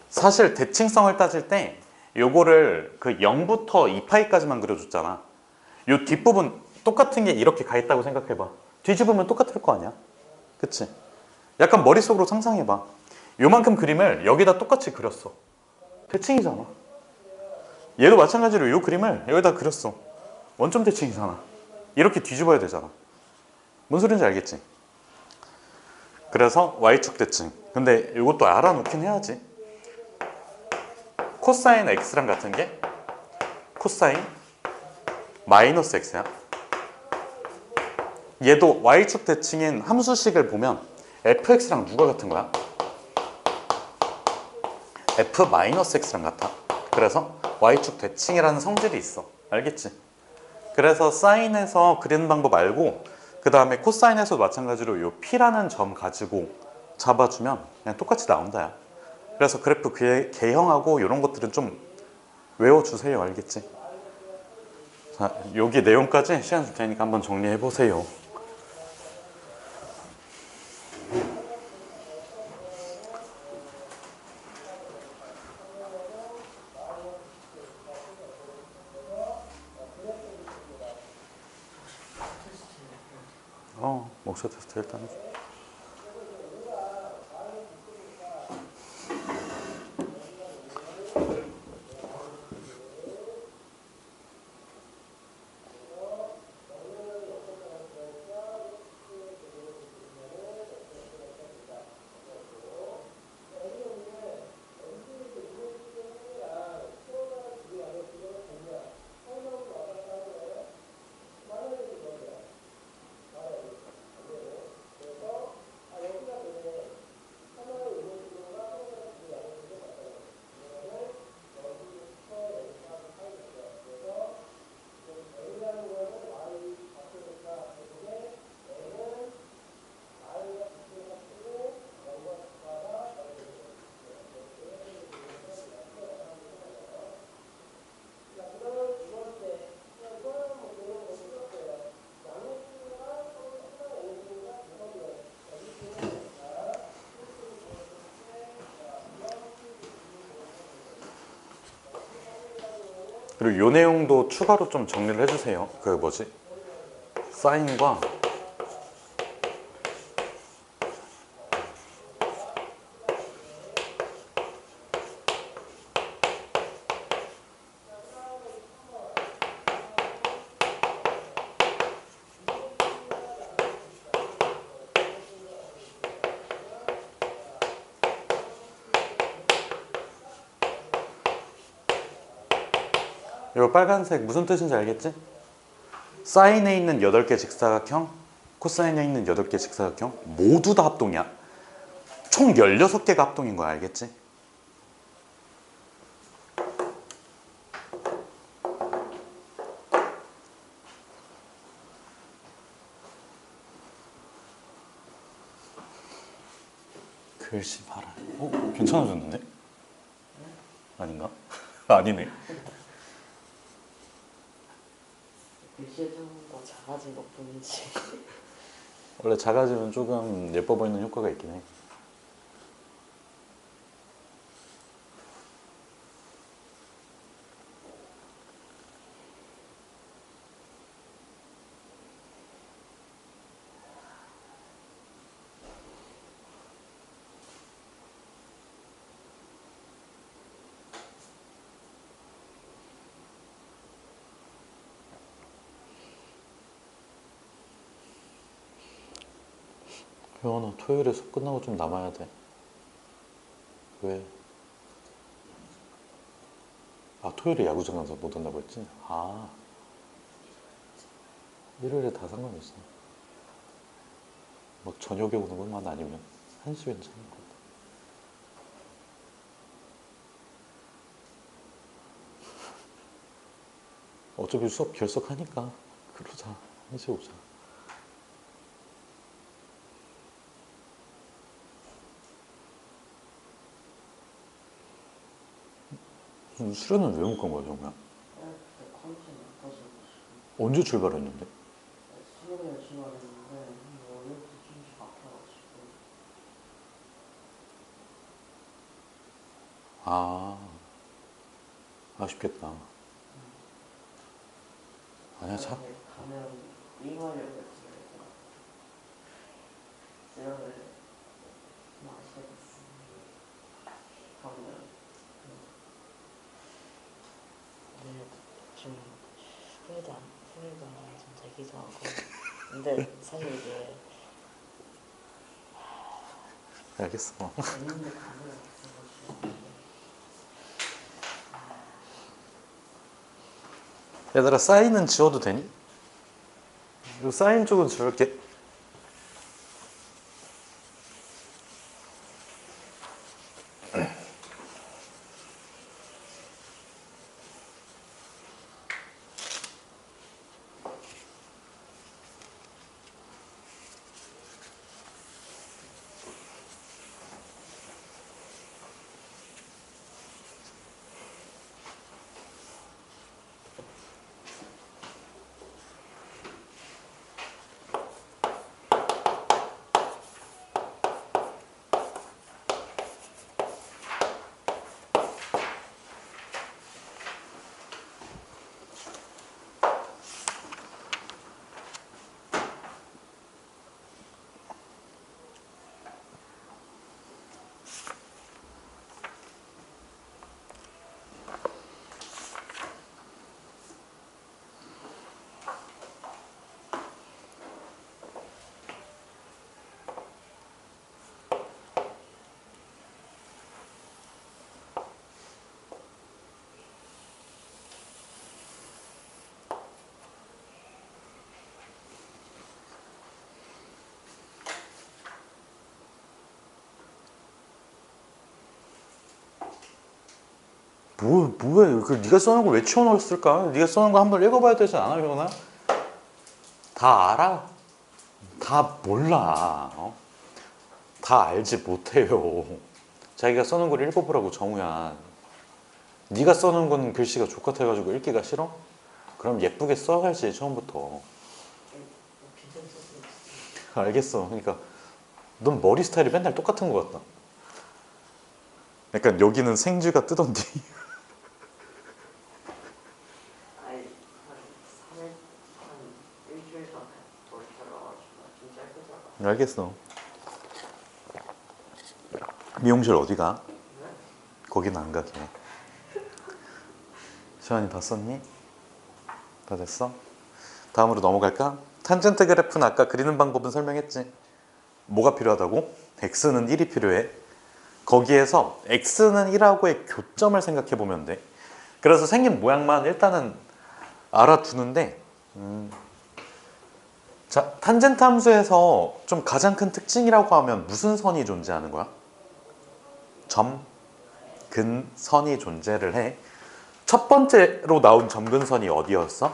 사실 대칭성을 따질 때 요거를 그 0부터 2파이까지만 그려줬잖아. 요 뒷부분 똑같은 게 이렇게 가 있다고 생각해봐. 뒤집으면 똑같을 거 아니야? 그치? 약간 머릿속으로 상상해봐. 요만큼 그림을 여기다 똑같이 그렸어. 대칭이잖아. 얘도 마찬가지로 요 그림을 여기다 그렸어. 원점 대칭이잖아. 이렇게 뒤집어야 되잖아. 뭔 소리인지 알겠지? 그래서 y축 대칭. 근데 이것도 알아놓긴 해야지. 코사인 x랑 같은 게 코사인 마이너스 x야. 얘도 y축 대칭인 함수식을 보면 fx랑 누가 같은 거야? f-x랑 같아. 그래서 y축 대칭이라는 성질이 있어. 알겠지? 그래서 사인에서 그리는 방법 알고 그 그 다음에 코사인에서도 마찬가지로 요 P라는 점 가지고 잡아주면 그냥 똑같이 나온다야. 그래서 그래프 개형하고 이런 것들은 좀 외워주세요. 알겠지? 자, 여기 내용까지 시간 줄 테니까 한번 정리해 보세요. 목표 테스트 일단 해줘. 그리고 요 내용도 추가로 좀 정리를 해주세요. 그 뭐지? 사인과 이 빨간색 무슨 뜻인지 알겠지? 사인에 있는 8개 직사각형, 코사인에 있는 8개 직사각형 모두 다 합동이야. 총 16개가 합동인 거야. 알겠지? 글씨 봐라. 괜찮아졌는데? 아닌가? 아니네. 글씨가 좀 더 작아진 것 뿐이지. 원래 작아지면 조금 예뻐 보이는 효과가 있긴 해. 효원아, 토요일에 수업 끝나고 좀 남아야 돼. 왜? 토요일에 야구장 가서 못 온다고 했지? 일요일에 다 상관없어. 막 저녁에 오는 것만 아니면 1시 괜찮은 것 같아. 어차피 수업 결석하니까 그러자. 1시에 오자. 수련은 왜 못 간 거야, 정우야? 컨디션이 안 터져가지고. 언제 출발했는데? 수요일에 출발했는데 월요일부터 좀 막혀가지고. 아쉽겠다. 아니야, 참. 가면 이화여고 했어요. 수요일에 좀 아쉽겠어. 가면 좀 후회도 좀 되기도 하고. 근데 사실 이게 알겠어. 재밌는 감회가 있어가지고. 얘들아, 사인은 지워도 되니? 이 사인 쪽은 지울게. 뭐야? 그 네가 써놓은 걸 왜 치워놓았을까? 네가 써놓은 거 한번 읽어봐야 되지 않아, 효나? 다 알아? 다 몰라. 다 알지 못해요. 자기가 써놓은 걸 읽어보라고, 정우야. 네가 써놓은 건 글씨가 족같아가지고 읽기가 싫어? 그럼 예쁘게 써야지, 처음부터. 알겠어. 그러니까 넌 머리 스타일이 맨날 똑같은 것 같다. 약간 여기는 생쥐가 뜨던데. 아니 한 3일 한 일주일 전에 머리 잘라가지고 좀 짧게 잘라. 알겠어. 미용실 어디가? 네? 거기는 안 가게. 시환이 다 썼니? 다 됐어? 다음으로 넘어갈까? 탄젠트 그래프는 아까 그리는 방법은 설명했지. 뭐가 필요하다고? x는 1이 필요해. 거기에서 x는 1하고의 교점을 생각해 보면 돼. 그래서 생긴 모양만 일단은 알아두는데 자, 탄젠트 함수에서 좀 가장 큰 특징이라고 하면 무슨 선이 존재하는 거야? 점, 근, 선이 존재를 해. 첫 번째로 나온 점근선이 어디였어?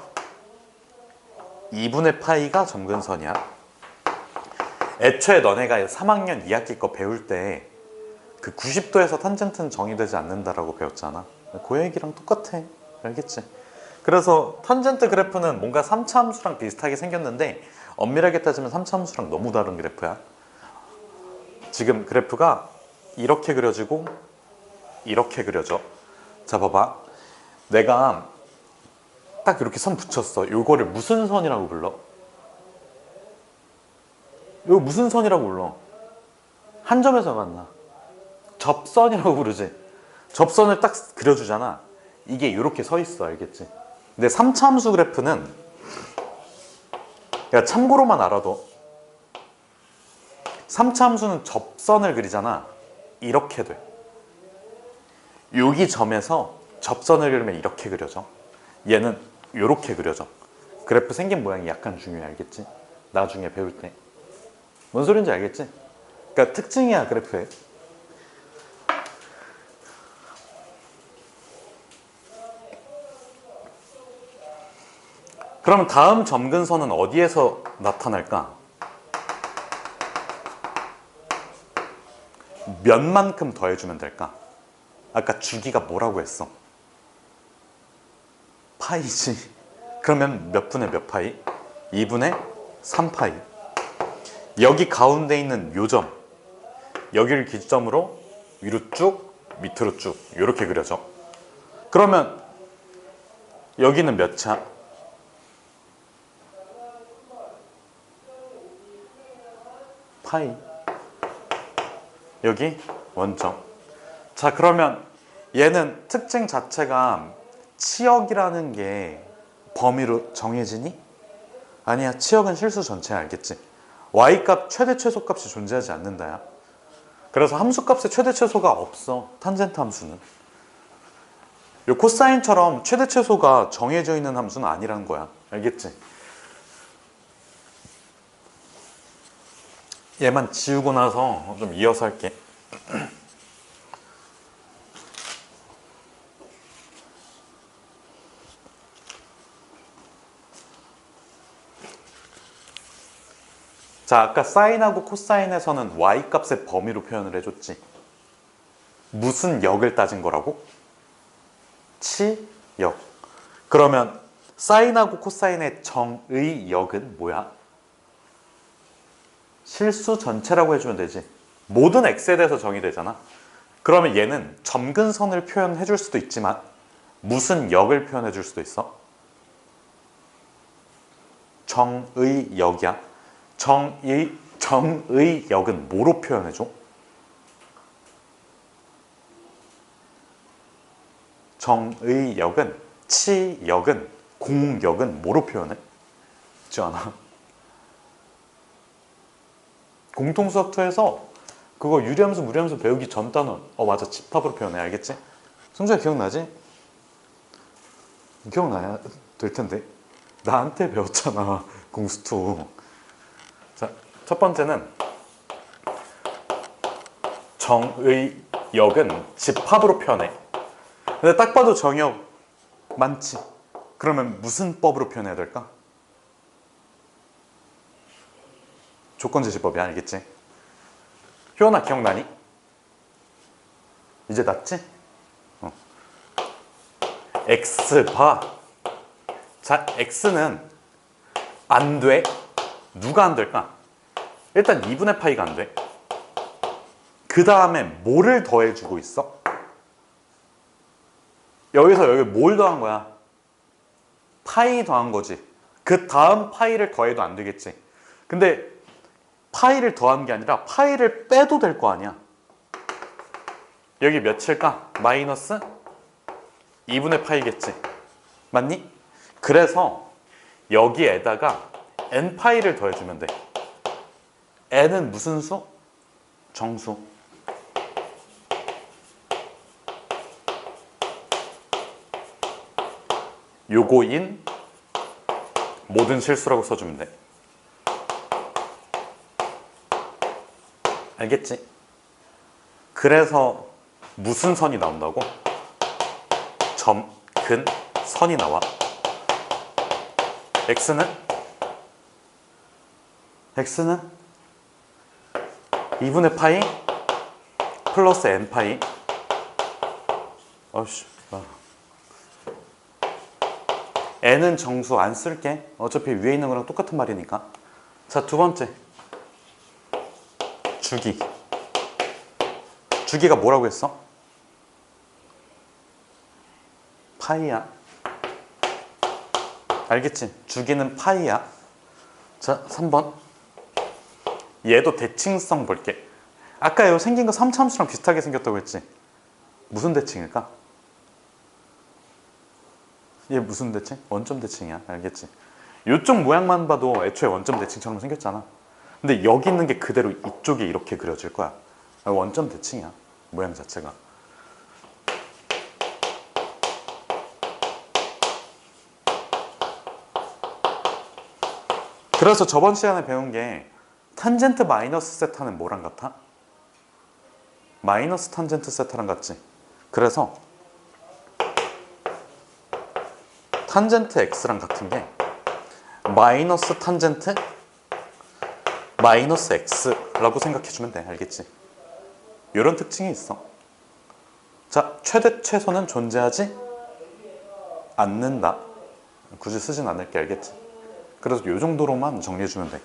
2분의 파이가 점근선이야. 애초에 너네가 3학년 2학기 거 배울 때 그 90도에서 탄젠트는 정의되지 않는다라고 배웠잖아. 그 얘기랑 똑같아. 알겠지? 그래서 탄젠트 그래프는 뭔가 3차 함수랑 비슷하게 생겼는데 엄밀하게 따지면 3차 함수랑 너무 다른 그래프야. 지금 그래프가 이렇게 그려지고 이렇게 그려져. 자, 봐봐. 내가 딱 이렇게 선 붙였어. 요거를 무슨 선이라고 불러? 이거 무슨 선이라고 불러? 한 점에서 만나. 접선이라고 부르지. 접선을 딱 그려주잖아. 이게 이렇게 서 있어. 알겠지? 근데 3차 함수 그래프는 야, 참고로만 알아도 3차 함수는 접선을 그리잖아. 이렇게 돼. 여기 점에서 접선을 그리면 이렇게 그려져. 얘는 이렇게 그려져. 그래프 생긴 모양이 약간 중요해. 알겠지? 나중에 배울 때. 뭔 소린지 알겠지? 그러니까 특징이야, 그래프에. 그러면 다음 점근선은 어디에서 나타날까? 몇만큼 더해주면 될까? 아까 주기가 뭐라고 했어? 파이지. 그러면 몇 분의 몇 파이? 2분의 3파이. 여기 가운데 있는 요 점, 여기를 기점으로 위로 쭉, 밑으로 쭉 이렇게 그려져. 그러면 여기는 몇 차? 파이. 여기 원점. 자, 그러면 얘는 특징 자체가 치역이라는 게 범위로 정해지니? 아니야, 치역은 실수 전체야. 알겠지? y값 최대 최소값이 존재하지 않는다야. 그래서 함수값의 최대 최소가 없어. 탄젠트 함수는. 요 코사인처럼 최대 최소가 정해져 있는 함수는 아니라는 거야. 알겠지? 얘만 지우고 나서 좀 이어서 할게. 자, 아까 사인하고 코사인에서는 y값의 범위로 표현을 해줬지. 무슨 역을 따진 거라고? 치역. 그러면 사인하고 코사인의 정의 역은 뭐야? 실수 전체라고 해주면 되지. 모든 x에 대해서 정의되잖아. 그러면 얘는 점근선을 표현해 줄 수도 있지만 무슨 역을 표현해 줄 수도 있어? 정의 역이야. 정의 역은 뭐로 표현해 줘? 정의 역은 치역은 공역은 뭐로 표현해? 있지 않아? 공통수학2에서 그거 유리함수 무리함수 배우기 전 단원 맞아, 집합으로 표현해. 알겠지? 승주야, 기억나지? 기억나야 될 텐데. 나한테 배웠잖아, 공수2. 자, 첫 번째는 정의 역은 집합으로 표현해. 근데 딱 봐도 정의역 많지. 그러면 무슨 법으로 표현해야 될까? 조건제시법이 알겠지? 효연아 기억나니? 이제 났지? X 봐. 자, X는 안 돼. 누가 안 될까? 일단 2분의 파이가 안 돼. 그 다음에 뭐를 더해주고 있어? 여기서 여기 뭘 더한 거야? 파이 더한 거지. 그 다음 파이를 더해도 안 되겠지. 근데 파이를 더한 게 아니라 파이를 빼도 될 거 아니야. 여기 몇일까? 마이너스 2분의 파이겠지. 맞니? 그래서 여기에다가 n파이를 더해주면 돼. n은 무슨 수? 정수. 요거인 모든 실수라고 써주면 돼. 알겠지? 그래서 무슨 선이 나온다고? 점, 근, 선이 나와. x는 2분의 파이 플러스 n파이. 어이씨, n은 정수 안 쓸게. 어차피 위에 있는 거랑 똑같은 말이니까. 자, 두 번째. 주기. 주기가 뭐라고 했어? 파이야. 알겠지? 주기는 파이야. 자, 3번. 얘도 대칭성 볼게. 아까 이거 생긴 거 3차함수랑 비슷하게 생겼다고 했지? 무슨 대칭일까? 얘 무슨 대칭? 원점 대칭이야. 알겠지? 이쪽 모양만 봐도 애초에 원점 대칭처럼 생겼잖아. 근데 여기 있는 게 그대로 이쪽에 이렇게 그려질 거야. 원점 대칭이야. 모양 자체가. 그래서 저번 시간에 배운 게 탄젠트 마이너스 세타는 뭐랑 같아? 마이너스 탄젠트 세타랑 같지? 그래서 탄젠트 x랑 같은 게 마이너스 탄젠트 마이너스 x라고 생각해주면 돼. 알겠지? 이런 특징이 있어. 자, 최대 최소는 존재하지 않는다. 굳이 쓰진 않을게. 알겠지? 그래서 이 정도로만 정리해주면 돼.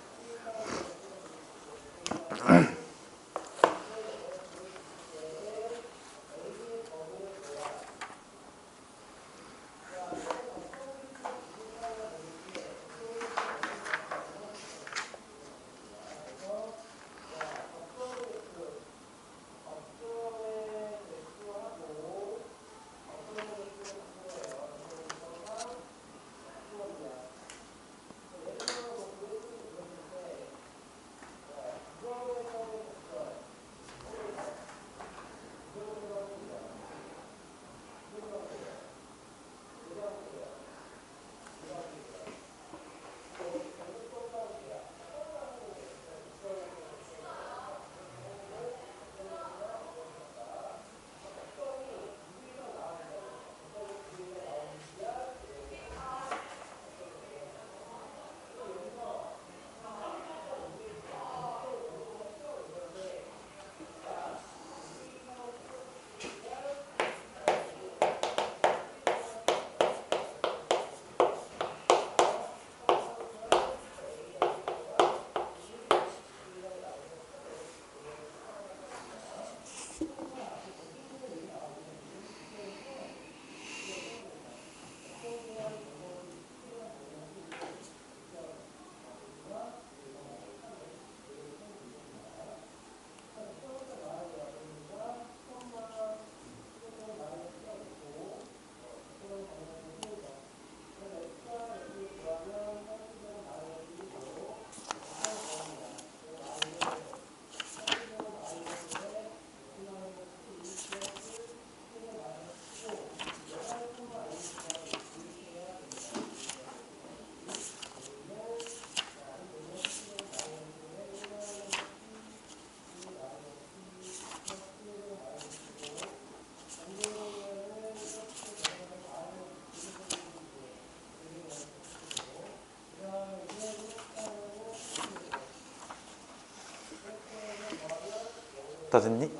찾았니?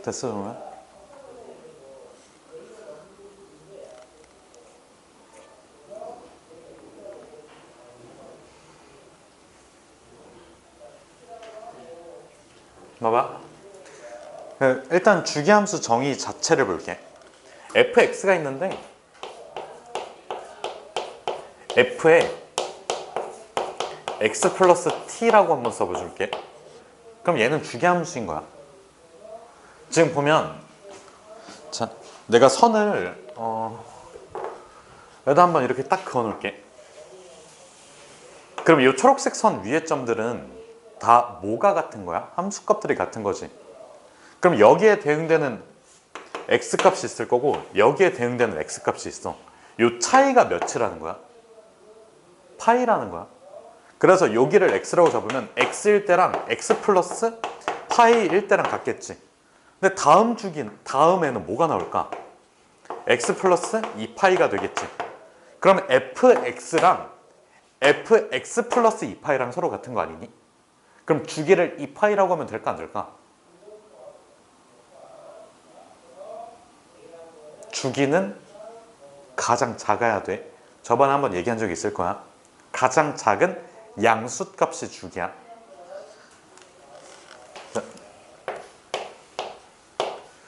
됐어 정말? 봐봐. 일단 주기함수 정의 자체를 볼게. fx가 있는데 f에 x 플러스 t라고 한번 써볼게. 그럼 얘는 주기함수인 거야. 지금 보면 자, 내가 선을 여기다 한번 이렇게 딱 그어놓을게. 그럼 이 초록색 선 위에 점들은 다 뭐가 같은 거야? 함수값들이 같은 거지. 그럼 여기에 대응되는 x값이 있을 거고 여기에 대응되는 x값이 있어. 이 차이가 몇이라는 거야? 파이라는 거야. 그래서 여기를 x라고 잡으면 x일 때랑 x 플러스 파이일 때랑 같겠지. 근데 다음 다음에는 뭐가 나올까? x 플러스 2파이가 되겠지. 그럼 fx랑 fx 플러스 2파이랑 서로 같은 거 아니니? 그럼 주기를 2파이라고 하면 될까 안 될까? 주기는 가장 작아야 돼. 저번에 한번 얘기한 적이 있을 거야. 가장 작은 양수값이 주기야.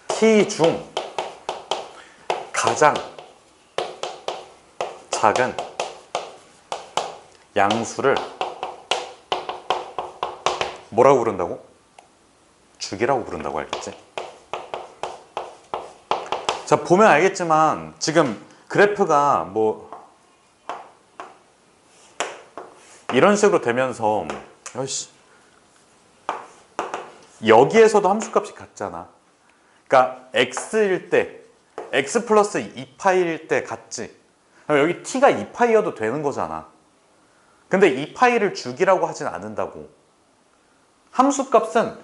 t 중 가장 작은 양수를 뭐라고 부른다고? 주기라고 부른다고. 알겠지? 자, 보면 알겠지만 지금 그래프가 뭐 이런 식으로 되면서 여기에서도 함수값이 같잖아. 그러니까 x일 때 x 플러스 2파이일 때 같지. 그럼 여기 t가 2파이여도 되는 거잖아. 근데 2파이를 주기라고 하진 않는다고. 함수값은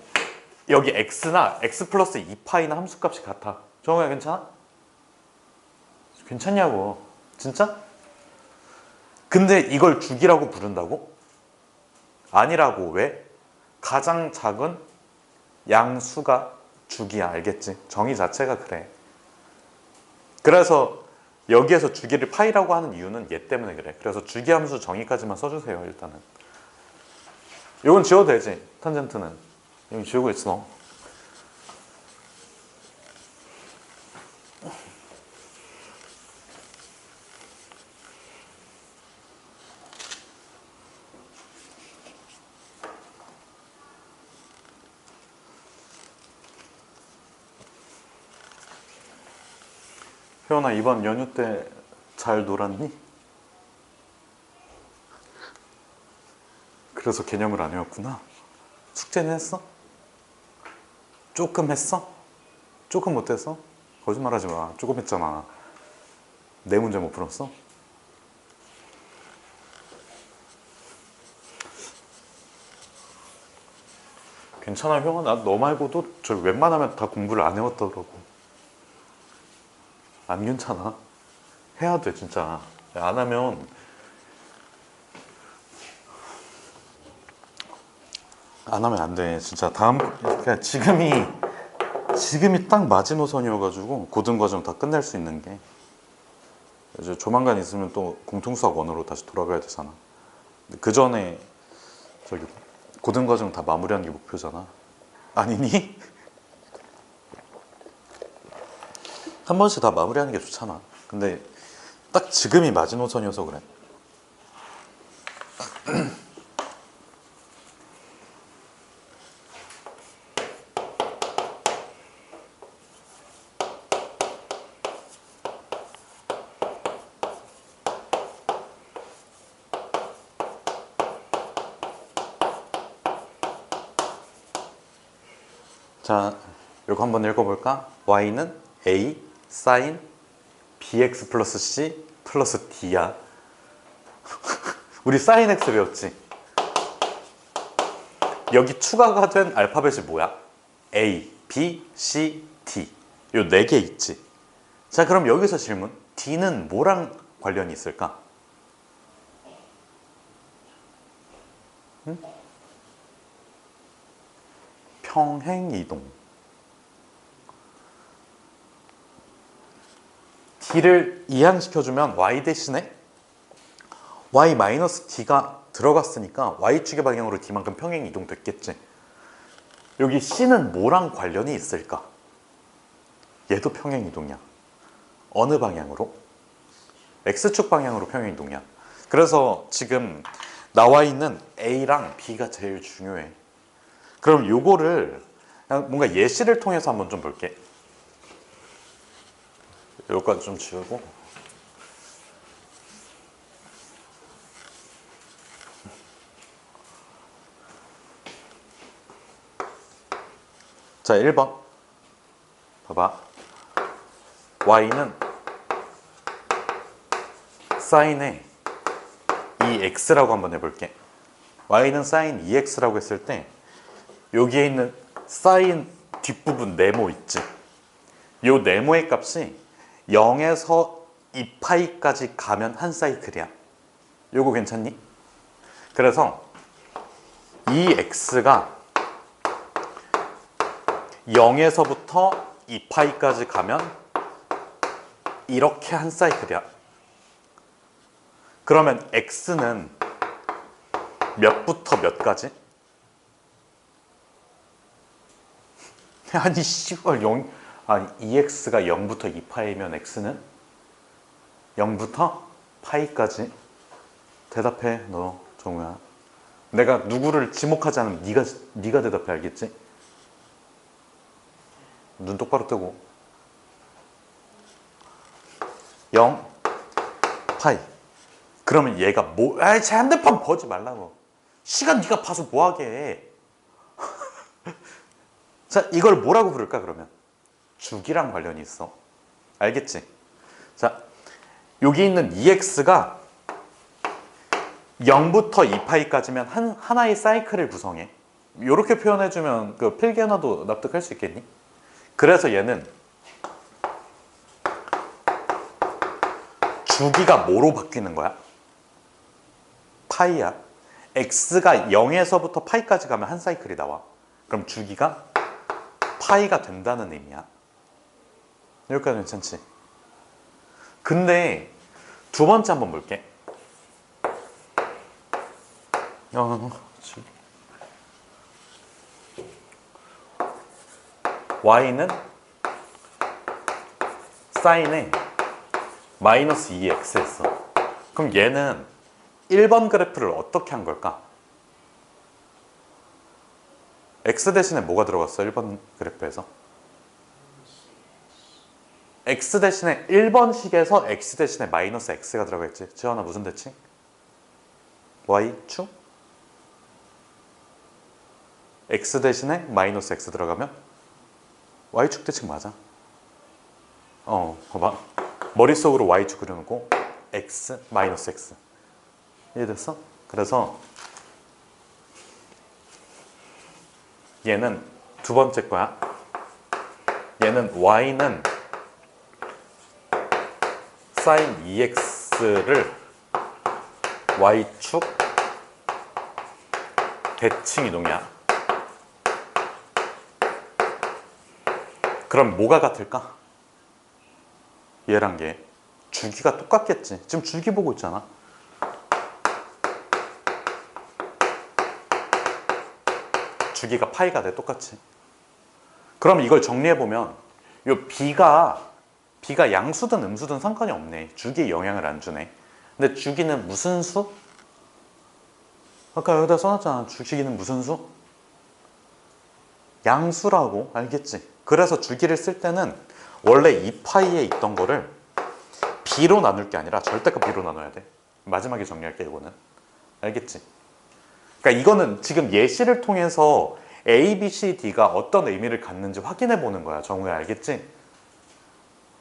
여기 x나 x 플러스 2파이나 함수값이 같아. 정우야 괜찮아? 괜찮냐고. 진짜? 근데 이걸 주기라고 부른다고? 아니라고. 왜? 가장 작은 양수가 주기야. 알겠지? 정의 자체가 그래. 그래서 여기에서 주기를 파이라고 하는 이유는 얘 때문에 그래. 그래서 주기함수 정의까지만 써주세요. 일단은 이건 지워도 되지. 탄젠트는 여기 지우고 있어. 효연아, 이번 연휴 때 잘 놀았니? 그래서 개념을 안 외웠구나. 숙제는 했어? 조금 했어? 조금 못했어? 거짓말하지 마. 조금 했잖아. 네 문제 못 풀었어? 괜찮아 형아. 나 너 말고도 저 웬만하면 다 공부를 안 해왔더라고. 안 괜찮아. 해야 돼 진짜. 안 하면 안 돼. 진짜 다음 그러니까 지금이 딱 마지노선이어가지고 고등과정 다 끝낼 수 있는 게 이제 조만간 있으면 또 공통수학 원으로 다시 돌아가야 되잖아. 그 전에 저기 고등과정 다 마무리하는 게 목표잖아. 아니니? 한 번씩 다 마무리하는 게 좋잖아. 근데 딱 지금이 마지노선이어서 그래. 자, 이거 한번 읽어볼까? y는 a sin bx 플러스 c 플러스 d야. 우리 sin x 배웠지? 여기 추가가 된 알파벳이 뭐야? a, b, c, d. 요 4개 있지. 자, 그럼 여기서 질문. d는 뭐랑 관련이 있을까? 응? 평행이동. d를 이항시켜주면 y 대신에 y-d가 들어갔으니까 y축의 방향으로 d만큼 평행이동 됐겠지. 여기 c는 뭐랑 관련이 있을까? 얘도 평행이동이야. 어느 방향으로? x축 방향으로 평행이동이야. 그래서 지금 나와 있는 a랑 b가 제일 중요해. 그럼 요거를 그냥 뭔가 예시를 통해서 한번 좀 볼게. 요거까지 좀 지우고. 자, 1번. 봐봐. y는 사인의 2x라고 한번 해볼게. y는 사인 2x라고 했을 때 여기에 있는 사인 뒷부분 네모 있지? 요 네모의 값이 0에서 2파이까지 가면 한 사이클이야. 요거 괜찮니? 그래서 2x가 0에서부터 2파이까지 가면 이렇게 한 사이클이야. 그러면 x는 몇부터 몇까지? 아니 씨발 0 아니 2x가 0부터 2파이면 x는 0부터 파이까지. 대답해 너 정우야. 내가 누구를 지목하지 않으면 네가 대답해. 알겠지? 눈 똑바로 뜨고. 0 파이. 그러면 얘가 뭐? 아이 제 핸드폰 보지 말라고. 시간 네가 봐서 뭐하게 해. 자, 이걸 뭐라고 부를까 그러면? 주기랑 관련이 있어. 알겠지? 자, 여기 있는 2x가 0부터 2파이까지면 하나의 사이클을 구성해. 이렇게 표현해주면 그 필기하나도 납득할 수 있겠니? 그래서 얘는 주기가 뭐로 바뀌는 거야? 파이야. x가 0에서부터 파이까지 가면 한 사이클이 나와. 그럼 주기가 파이가 된다는 의미야. 여기까지 괜찮지? 근데 두 번째 한번 볼게. y는 사인에 마이너스 2x 했어. 그럼 얘는 1번 그래프를 어떻게 한 걸까? x 대신에 뭐가 들어갔어? 1번 그래프에서 x 대신에 1번식에서 x 대신에 마이너스 x가 들어가있지. 지원아 무슨 대칭? y축? x 대신에 마이너스 x 들어가면 y축 대칭 맞아. 봐봐. 머릿속으로 y축 그려놓고 x 마이너스 x. 이해됐어? 그래서 얘는 두 번째 거야. 얘는 y는 사인 2x를 y축 대칭 이동이야. 그럼 뭐가 같을까? 얘랑 얘 주기가 똑같겠지. 지금 주기 보고 있잖아. 주기가 파이가 돼. 똑같이. 그럼 이걸 정리해보면 요 b가 양수든 음수든 상관이 없네. 주기에 영향을 안 주네. 근데 주기는 무슨 수? 아까 여기다 써놨잖아. 주기는 무슨 수? 양수라고. 알겠지? 그래서 주기를 쓸 때는 원래 2파이에 있던 거를 b로 나눌 게 아니라 절대값 b로 나눠야 돼. 마지막에 정리할게 이거는. 알겠지? 그러니까 이거는 지금 예시를 통해서 A, B, C, D가 어떤 의미를 갖는지 확인해 보는 거야. 정우야 알겠지?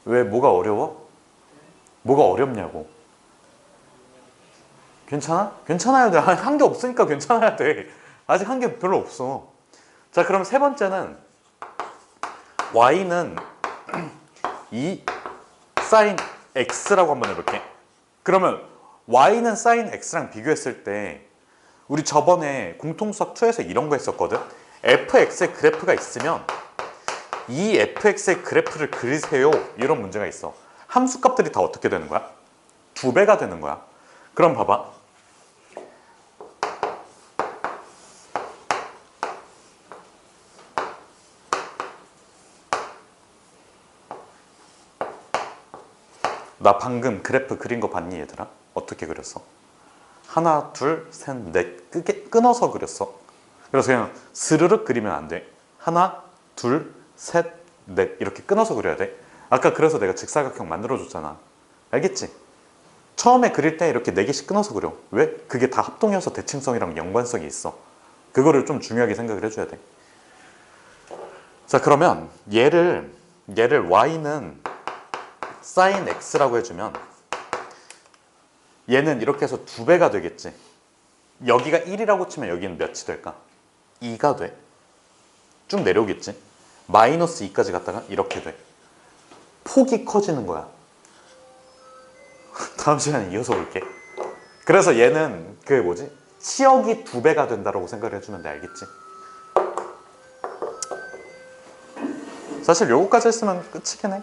왜 뭐가 어려워? 뭐가 어렵냐고. 괜찮아? 괜찮아야 돼. 한 게 없으니까 괜찮아야 돼. 아직 한 게 별로 없어. 자, 그럼 세 번째는 y는 2 사인 x라고 한번 해볼게. 그러면 y는 사인 x랑 비교했을 때 우리 저번에 공통수학 2에서 이런 거 했었거든. fx의 그래프가 있으면 이 fx의 그래프를 그리세요. 이런 문제가 있어. 함수값들이 다 어떻게 되는 거야? 2배가 되는 거야. 그럼 봐봐. 나 방금 그래프 그린 거 봤니 얘들아? 어떻게 그렸어? 하나, 둘, 셋, 넷 끊어서 그렸어. 그래서 그냥 스르륵 그리면 안 돼. 하나, 둘, 셋, 넷 이렇게 끊어서 그려야 돼. 아까 그래서 내가 직사각형 만들어줬잖아. 알겠지? 처음에 그릴 때 이렇게 4개씩 끊어서 그려. 왜? 그게 다 합동이어서 대칭성이랑 연관성이 있어. 그거를 좀 중요하게 생각을 해줘야 돼. 자, 그러면 얘를 y는 sin x라고 해주면 얘는 이렇게 해서 2배가 되겠지. 여기가 1이라고 치면 여기는 몇이 될까? 2가 돼. 쭉 내려오겠지. 마이너스 2까지 갔다가 이렇게 돼. 폭이 커지는 거야. 다음 시간에 이어서 볼게. 그래서 얘는 그 뭐지? 치역이 2배가 된다고 생각을 해주면 돼. 알겠지? 사실 요거까지 했으면 끝이긴 해.